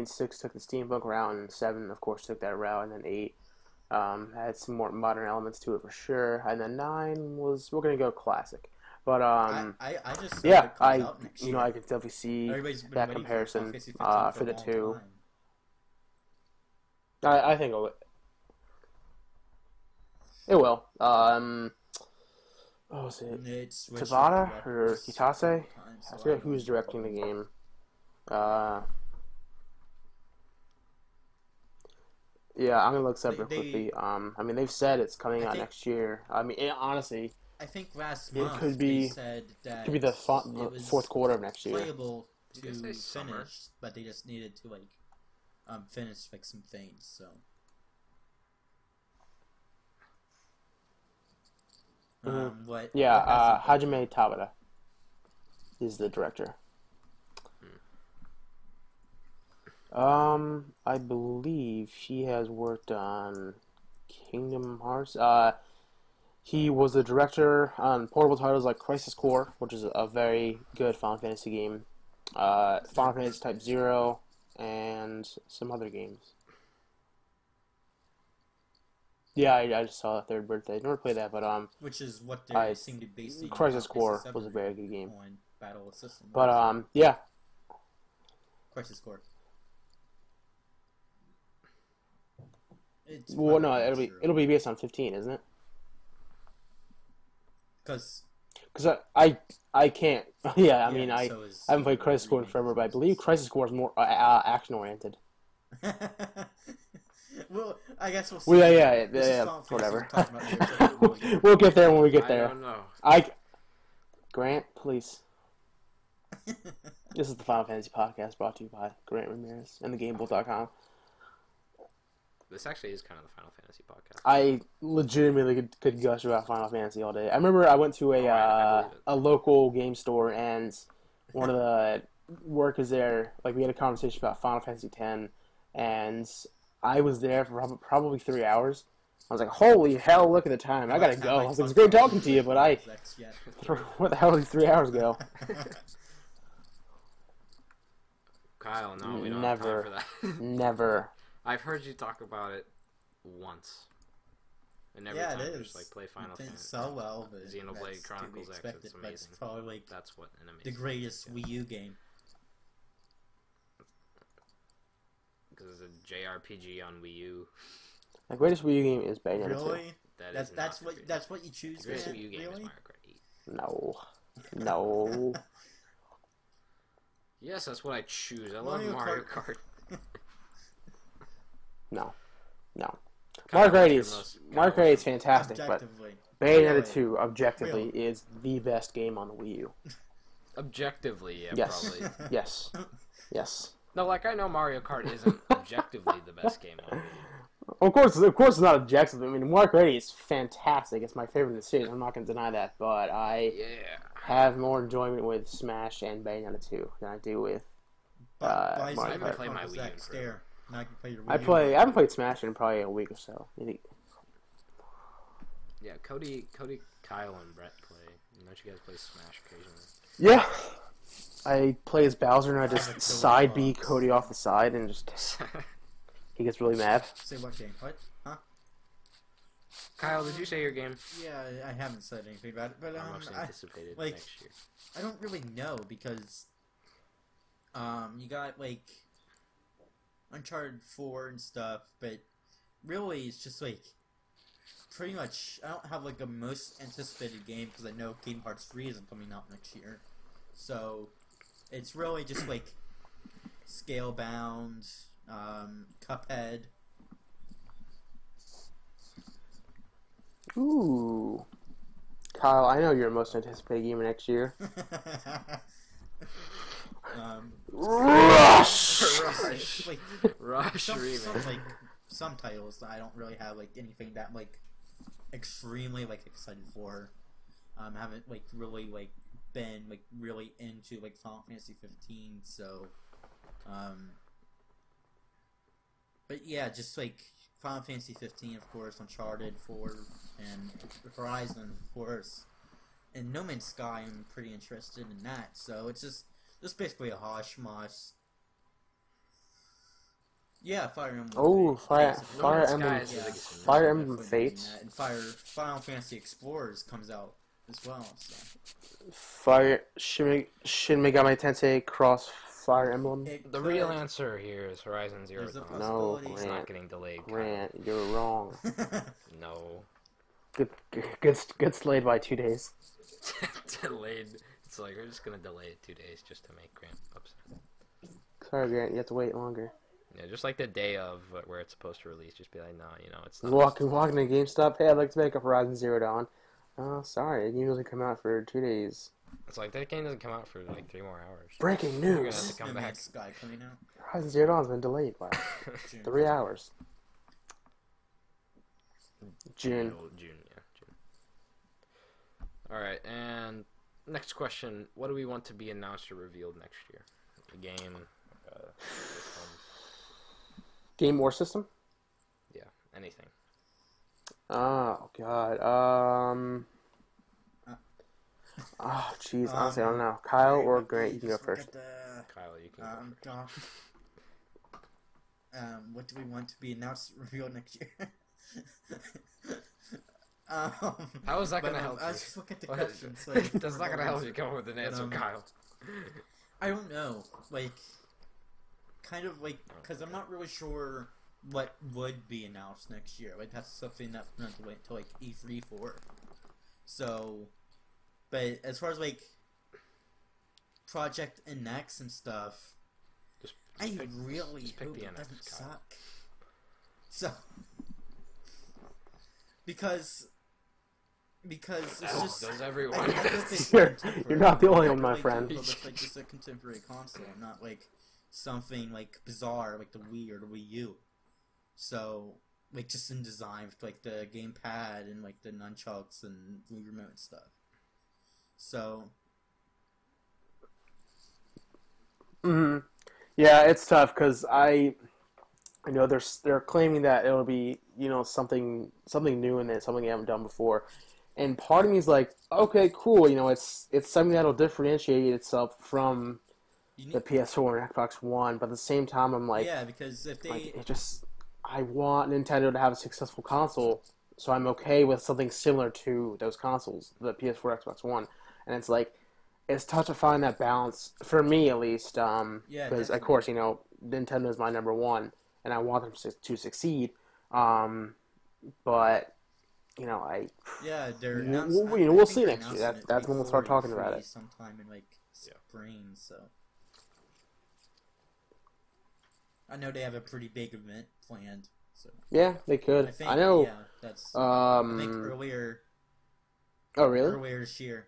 6 took the steampunk route, and 7, of course, took that route, and then 8 had some more modern elements to it for sure, and then 9 was, we're going to go classic. But, I just yeah, I I can definitely see that comparison for the two. I think it will. What was it? Tabata or Kitase? I forget who's directing the game. Yeah, I'm gonna look separate They- quickly. I mean, they've said it's coming I out think- next year. I mean, honestly, I think last It month could they be- said that could be the it was fourth quarter of next year. playable You could to say summer. finish, but they just needed to like finish like some things. So what? Yeah, what has it been? Hajime Tabata is the director. I believe he has worked on Kingdom Hearts. He was the director on portable titles like Crisis Core, which is a very good Final Fantasy game, Final Fantasy Type Zero, and some other games. Yeah, I just saw that Third Birthday. Never played that, but Which is what I- they seem to be basing Crisis Final Core Fantasy was a VII very good game. on Battle System. Yeah, Crisis Core. It's well, no, it'll be based on 15, isn't it? because Because I can't. Yeah, I mean, I haven't played Crisis Core in forever, but I believe Crisis Core is more action oriented. Well, I guess we'll see. Well, yeah, This is Final Fantasy whatever. we're talking about here, so it really- We'll get there when we get I there. don't know. Grant, please. This is the Final Fantasy podcast brought to you by Grant Ramirez and theGameBolt.com. This actually is kind of the Final Fantasy podcast. I legitimately could gush about Final Fantasy all day. I remember I went to I believe it. a local game store, and one of the workers there, like, we had a conversation about Final Fantasy X, and I was there for probably 3 hours. I was like, holy hell, look at the time. I gotta go. I was like, it's great talking to you, but where the hell did these 3 hours go? Kyle, no, we don't Never. have time for that. Never. I've heard you talk about it once. And every Yeah, time it you is. just like play Final It didn't Fantasy. sell well, but Xenoblade that's to be Chronicles X, expected. it's That's amazing. probably like That's what an the amazing greatest Wii U game. because it's a JRPG on Wii U. My greatest Wii U game is Bayonetta 2. Really? That's That's not what the that's what you choose. The greatest Grant? Wii U game is Really? Mario Kart 8. No. No. Yes, that's what I choose. I Mario love Mario Kart. Kart. No. No. Kyle, Mario Kart what's your 8 most- Mario Kart 8 is fantastic, but Objectively. Bayonetta Really? 2, objectively, Really? is the best game on the Wii U. Objectively, yeah, Yes. probably. Yes. Yes. No, like I know Mario Kart isn't objectively the best game on Wii U. Of course, it's not objective. I mean, Mario Kart 8 is fantastic. It's my favorite in the series. I'm not going to deny that, but I Yeah. have more enjoyment with Smash and Bayonetta 2 than I do with. But Mario I haven't played my Chronicles Wii U in X forever. there. Now I can play your Wii I U. haven't played Smash in probably a week or so. Maybe. Yeah, Cody, Kyle, and Brett play. Don't you guys play Smash occasionally? Yeah. I play as Bowser and I I just have a side killer B box. Cody off the side and just he gets really mad. Say what game? What? Huh? Kyle, did you say your game? Yeah, I haven't said anything about it, but Or most I anticipated like- next year. I don't really know because you got like Uncharted 4 and stuff, but really it's just like pretty much I don't have like a most anticipated game because I know Kingdom Hearts 3 isn't coming out next year, so it's really just like Scalebound, Cuphead. Ooh. Kyle, I know your most anticipated game next year. Rush! Rush. Like, Rush some remake. like some titles that I don't really have like anything that like extremely like excited for. I haven't like really like been like really into like Final Fantasy 15, so but yeah, just like Final Fantasy 15, of course, Uncharted 4, and Horizon, of course, and No Man's Sky. I'm pretty interested in that, so it's just basically a hosh-mosh. Yeah, Fire Emblem. Oh, Fates. Fire Man's Emblem. Sky is the biggest one. Fire Emblem Definitely doing Fates. that. And Final Fantasy Explorers comes out as well. So. Fire Shin Megami Tensei Cross Fire Emblem. It The could- real answer here is Horizon Zero There's a Dawn. No, possibility. It's Grant. not getting delayed. Kyle. Grant, you're wrong. No. Good slayed by 2 days. Delayed. It's like we're just gonna delay it 2 days just to make Grant upset. Sorry, Grant, you have to wait longer. Yeah, just like the day of where it's supposed to release, just be like, no, it's not. Walking to GameStop. Hey, I'd like to make up Horizon Zero Dawn. Oh, sorry, it usually come out for 2 days. It's like that game doesn't come out for like 3 more hours. Breaking You're gonna have news: to come No back. Man's Sky coming out. Horizon Zero Dawn's been delayed by June. 3 hours. June. June. All right, and next question: what do we want to be announced or revealed next year? A game, system, Game or system? yeah, anything. Oh God. Oh jeez. Honestly, I don't know. Kyle or Grant, you can go first. Kyle, you can go first. What do we want to be announced revealed next year? How is that going to help I you? was just looking at the questions. So That's not going to help you come up with an answer, Kyle. I don't know. Kind of because I'm not really sure what would be announced next year. That's something that we're going to wait until E3 for. So, but as far as Project NX and stuff, I really hope it doesn't suck. So, because it's just does everyone. You're not the only one, my friend. It's just a contemporary console, not something bizarre like the Wii or the Wii U. So just in design with the gamepad and the nunchucks and Wii remote and stuff. So. Yeah, it's tough because I know they're claiming that it'll be something new in it, something they haven't done before, and part of me is like, okay, cool, it's something that'll differentiate itself from the PS4 and Xbox One, but at the same time, I'm like, yeah, because if they I want Nintendo to have a successful console, so I'm okay with something similar to those consoles, the PS4, Xbox One, and it's like. It's tough to find that balance, for me at least, because, of course, Nintendo is my number one, and I want them to succeed, but, I... Yeah, we'll see next year. That's when we'll start talking about it. Sometime in, spring, so... I know they have a pretty big event planned, so... Yeah, they could. I know... Yeah, that's... I think earlier... Oh, really? Earlier this year.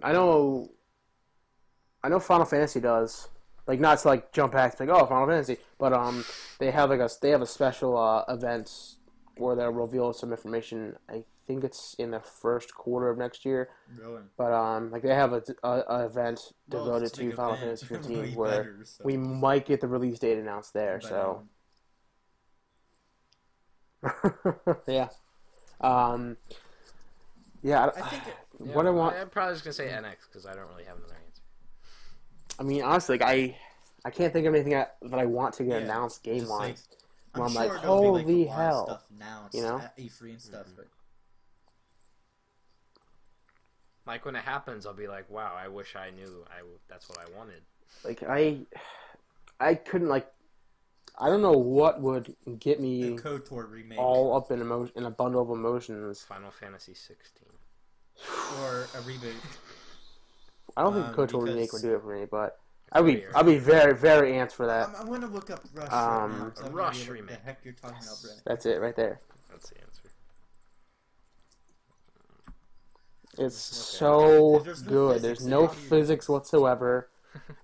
I know Final Fantasy does. Not to jump back to Final Fantasy, but they have a special event where they'll reveal some information. I think it's in the first quarter of next year. Really? But they have a event devoted to Final Fantasy 15 where we might get the release date announced there. So yeah. Yeah, I think what I want. I'm probably just gonna say NX because I don't really have another answer. I mean, honestly, I can't think of anything that I want to get announced game wise. I'm sure like, holy a lot hell, of stuff now, at E3 and stuff. But when it happens, I'll be like, wow, I wish I knew. That's what I wanted. I couldn't I don't know what would get me KOTOR remake all up in a bundle of emotions. Final Fantasy 16. Or a reboot. I don't think KOTOR remake would do it for me, but I'd be very, very amped for that. I'm gonna look up Rush right now. A Rush remake. What the heck you're talking about, Brett? That's it right there. That's the answer. It's so good. There's no physics whatsoever.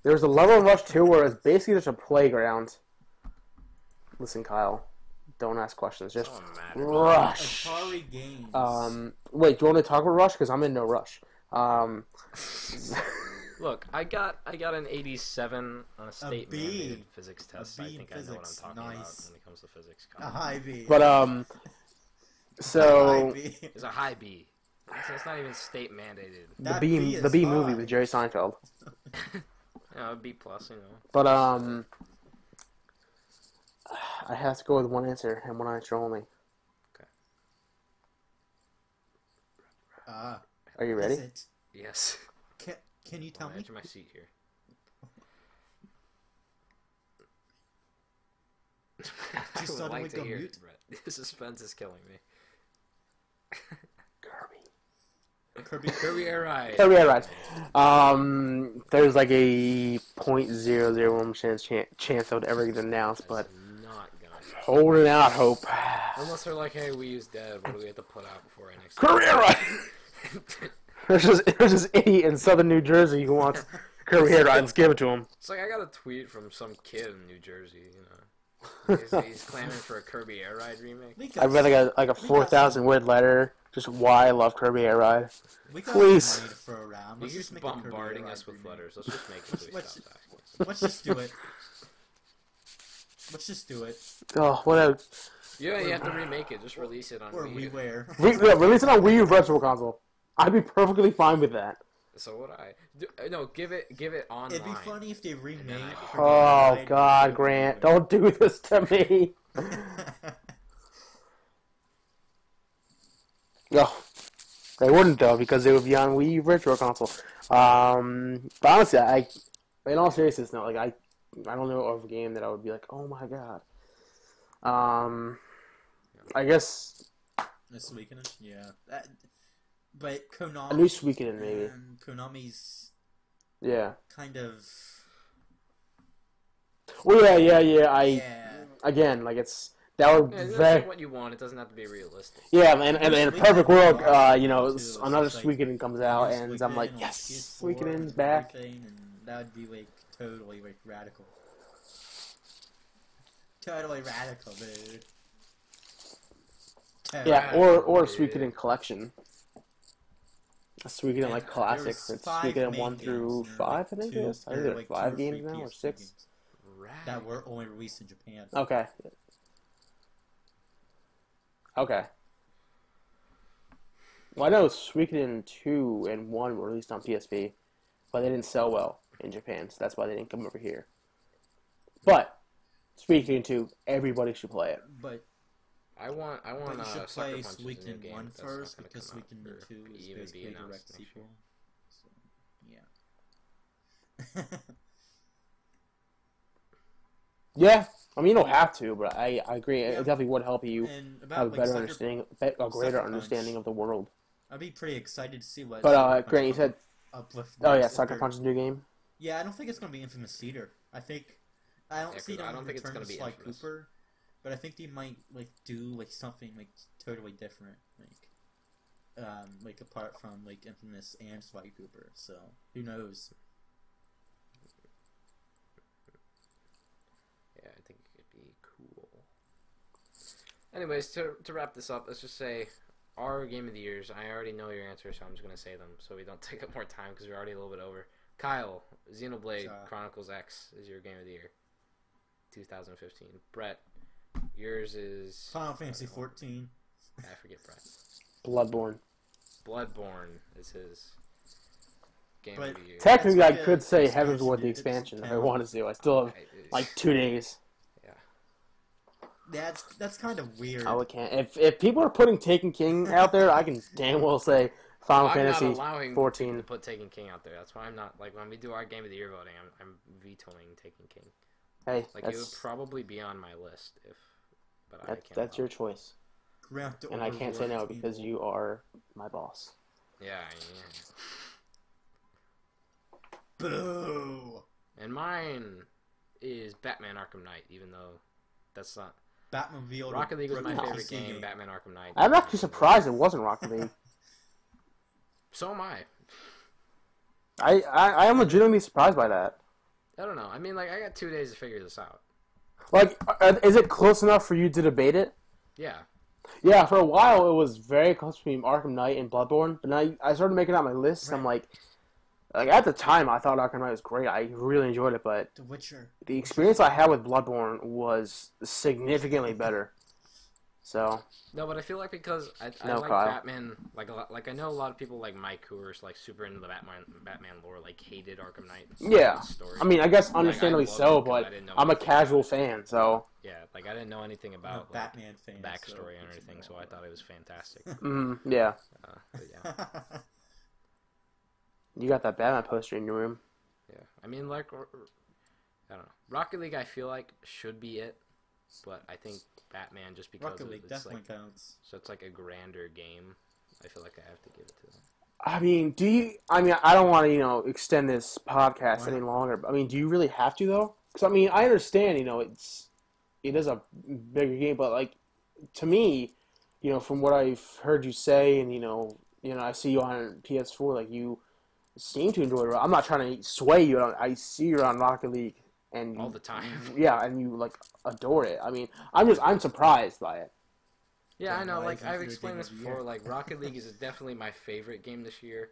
There's a level in Rush 2 where it's basically just a playground. Listen, Kyle, don't ask questions. Just Rush. Atari games. Wait, do you want to talk about Rush? Because I'm in no rush. Look, I got an 87 on a state mandated physics test. I think I know what I'm talking about when it comes to physics. A high B. But so it's a high B. It's not even state mandated. The B movie with Jerry Seinfeld. B plus, But I have to go with one answer and one answer only. Okay. Are you ready? Yes. Can you tell me? Enter my seat here. You suddenly go mute? This suspense is killing me. Kirby. Kirby Air Ride. Kirby Air Ride. There's like a 0.001% chance it would ever get announced, but Not gonna. holding out hope. Unless they're like, hey, we use dead. What do we have to put out before our next? Kirby Air Ride. There's this idiot in southern New Jersey who wants Kirby Air Ride. Let's give it to him. It's like I got a tweet from some kid in New Jersey. You know, he's clamoring for a Kirby Air Ride remake. I read like a 4,000 word letter just why I love Kirby Air Ride. Please. Money to throw around. You're Let's just make a Kirby bombarding Air Ride us with remake. letters. Let's just make it so he Let's- stops asking. Let's just do it. Let's just do it. Oh, whatever. Yeah, you have to remake it. Just release it on Or Wii U. WiiWare. Release it on Wii U Virtual Console. I'd be perfectly fine with that. So would I? No, give it online. It'd be funny if they remade. then I'd be- Kirby Air Oh Ride God, with Grant, WiiWare. don't do this to me. No, they wouldn't though because it would be on Wii U Virtual Console. But honestly, in all seriousness, no, like I don't know of a game that I would be like, oh my God. I guess This weekend, yeah. But Konami. a new Suikoden maybe. And Konami's Yeah. kind of. Well, yeah. Yeah. Again, like that would Yeah, very. that's what you want. It doesn't have to be realistic. Yeah, and in a perfect world, you know, Too, another it's like, Suikoden comes out, and I'm Suikoden like, on yes, PS4 Suikoden's and back. everything, and that would be like totally like radical. Totally radical, dude. Yeah, or Suikoden Collection. A Suikoden like And classics. there's It's 5 Suikoden main 1 through games, 5, I think it two- is. I or think there are like 5 2 or games 3 now, or PS2 6. games that were only released in Japan. Okay. Okay. Well, I know Suikoden 2 and 1 were released on PSP, but they didn't sell well in Japan, so that's why they didn't come over here. But Suikoden 2, everybody should play it. But I want you should Sucker play Punch is a new Suikoden game 1 that's not first gonna because come out Suikoden or 2 is even be basically a direct announced next year. sequel. So, yeah. Yeah, I mean, you don't have to, but I agree. It Yeah. definitely would help you And have a about like better Sucker, understanding, a Sucker greater Punch. understanding of the world. I'd be pretty excited to see what. But Sucker Punch Grant, you said, uplift. oh yeah, next if Sucker they're- Punch is a new game. Yeah, I don't think it's gonna be Infamous either. I don't Yeah, see 'cause I them don't think it's return gonna be Sly Infamous. Cooper, but I think they might like do like something like totally different, like apart from like Infamous and Sly Cooper. So who knows? Yeah, I think it could be cool. Anyways, to wrap this up, let's just say our game of the years. I already know your answer, so I'm just gonna say them so we don't take up more time because we're already a little bit over. Kyle, Xenoblade Chronicles X is your game of the year, 2015. Brett, yours is Final Fantasy 14. I forget Brett. Bloodborne. Bloodborne is his game But of the year. Technically, That's I like could a say expansion, Heaven's Ward the dude. It's expansion if I canon. wanted to. I still have like 2 days. That's kind of weird. I can't. If people are putting Taken King out there, I can damn well say Final I'm Fantasy not allowing 14. people to put Taken King out there. That's why I'm not like when we do our game of the year voting. I'm vetoing Taken King. Hey, Like it would probably be on my list but I can't. that's your choice, Grand and I can't say no Overlord because Evil. you are my boss. Yeah. Boo! And mine is Batman Arkham Knight, even though that's not. Batmobile. Rocket League was my Rocket favorite League game. Batman Arkham Knight. I'm actually surprised it wasn't Rocket League. So am I. I am legitimately surprised by that. I don't know. I mean, like I got 2 days to figure this out. Like, is it close enough for you to debate it? Yeah. Yeah, for a while it was very close between Arkham Knight and Bloodborne, but now I started making out my list. Right. I'm like at the time I thought Arkham Knight was great. I really enjoyed it, but The Witcher. the experience I had with Bloodborne was significantly better. So No, but I feel like because I No, like Kyle. Batman, like a lot, like I know a lot of people like Mike who are like super into the Batman lore, like hated Arkham Knight. yeah, Story. I mean I guess Like, understandably I loved so, it 'cause I but didn't know I'm a anything casual about it. fan, so Yeah, like I didn't know anything I'm a about like, Batman fan. backstory so and everything, so I thought it was fantastic. yeah. But yeah, You got that Batman poster in your room. yeah. I mean, like I don't know. Rocket League, I feel like should be it, but I think Batman just because Rocket League it's definitely like counts. so it's like a grander game. I feel like I have to give it to them. I mean, do you? I mean, I don't want to, extend this podcast Why any not? longer. But I mean, do you really have to though? Because I mean, I understand, it is a bigger game, but like to me, from what I've heard you say, and I see you on PS4, like you seem to enjoy it. I'm not trying to sway you. I see you're on Rocket League, and All the time. yeah, and you like adore it. I mean, I'm surprised by it. Yeah, I know. Why Like isn't I've it explained game this of the before. year? Like Rocket League is definitely my favorite game this year,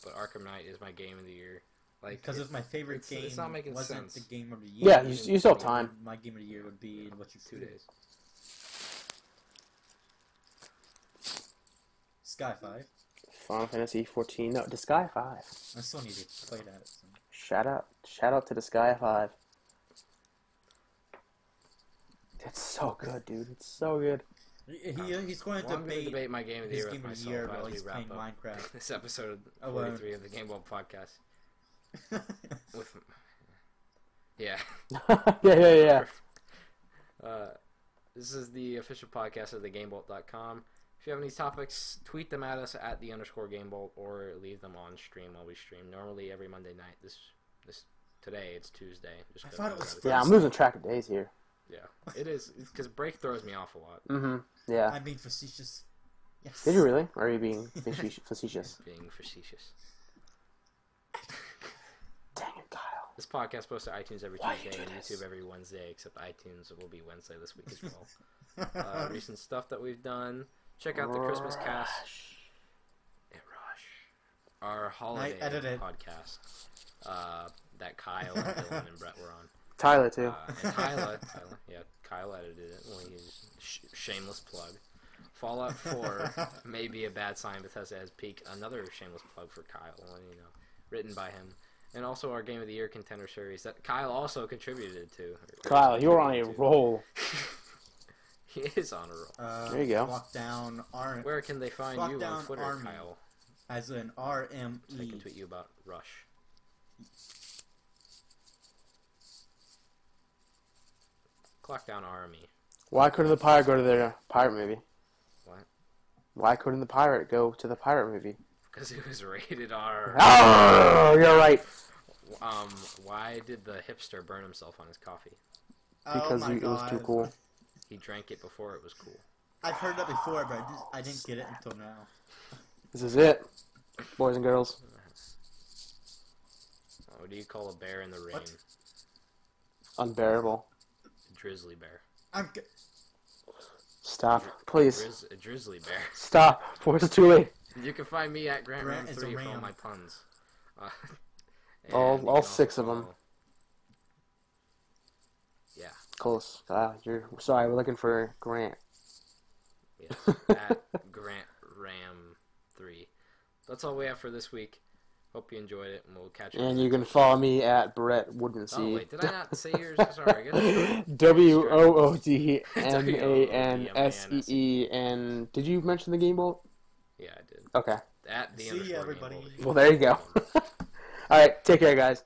but Arkham Knight is my game of the year. Like Because it's my favorite it's- game. it's not making wasn't sense. the game of the year. Yeah, you still have time. My game of the year would be what you 2 days. Sky 5. Final Fantasy 14. No, the Sky 5. I still need to play that. So. Shout out to the Sky 5. It's so good, dude. It's so good. He's going to Well, I'm going to debate debate my game of the his year with game of the myself year as while we he's wrap playing up Minecraft. this episode Oh, well. 43 of the Game World Podcast. With yeah. yeah. This is the official podcast of thegamebolt.com. If you have any topics, tweet them at us at @the_gamebolt or leave them on stream while we stream. Normally every Monday night. This today it's Tuesday. Just I 'cause thought it I'm was out of Yeah, I'm losing track of days here. Yeah, it is because break throws me off a lot. Yeah. I'm being facetious. Yes. Did you really? Or are you being facetious? Being facetious. Dang it, Kyle. This podcast posts to iTunes every Why Tuesday you and do this? YouTube every Wednesday, except iTunes will be Wednesday this week as well. Recent stuff that we've done. Check out the Christmas cast. Yeah, Rush. Our holiday edited. podcast that Kyle and Dylan and Brett were on. Tyler, too. And Tyler, yeah, Kyle edited it. Well, he's shameless plug. Fallout 4 may be a bad sign. Bethesda has peaked. Another shameless plug for Kyle, written by him. And also our Game of the Year contender series that Kyle also contributed to. Kyle, you're on a roll. He is on a roll. There you go. Lockdown Arm Where can they find you on Lockdown Twitter, Army. Kyle? as an So they can RME. tweet you about Rush. Clockdown Army. Why couldn't the pirate go to the pirate movie? What? Why couldn't the pirate go to the pirate movie? Because it was rated R. Oh, you're right. Why did the hipster burn himself on his coffee? Because oh my it was too God. cool. He drank it before it was cool. I've heard that before, but I didn't get it until now. This is it, boys and girls. What do you call a bear in the rain? What? Unbearable. A drizzly bear. I'm g- Stop, please. A drizzly bear. Stop. Before it's too late. You can find me at Grant is a GrantRam3 for all ram. my puns. And All you can also 6 of them. follow- Yeah. Close. You're sorry. We're looking for Grant. Yes, at GrantRam3. That's all we have for this week. Hope you enjoyed it, and we'll catch you. And you can follow me at Brett Woodmansee. Oh wait, did I not say yours? Sorry, I guess. WOODMANSEE. And did you mention the game bolt? Yeah, I did. Okay. At the See ya, _Game everybody. Bolt. Well, there you go. All right. Take care, guys.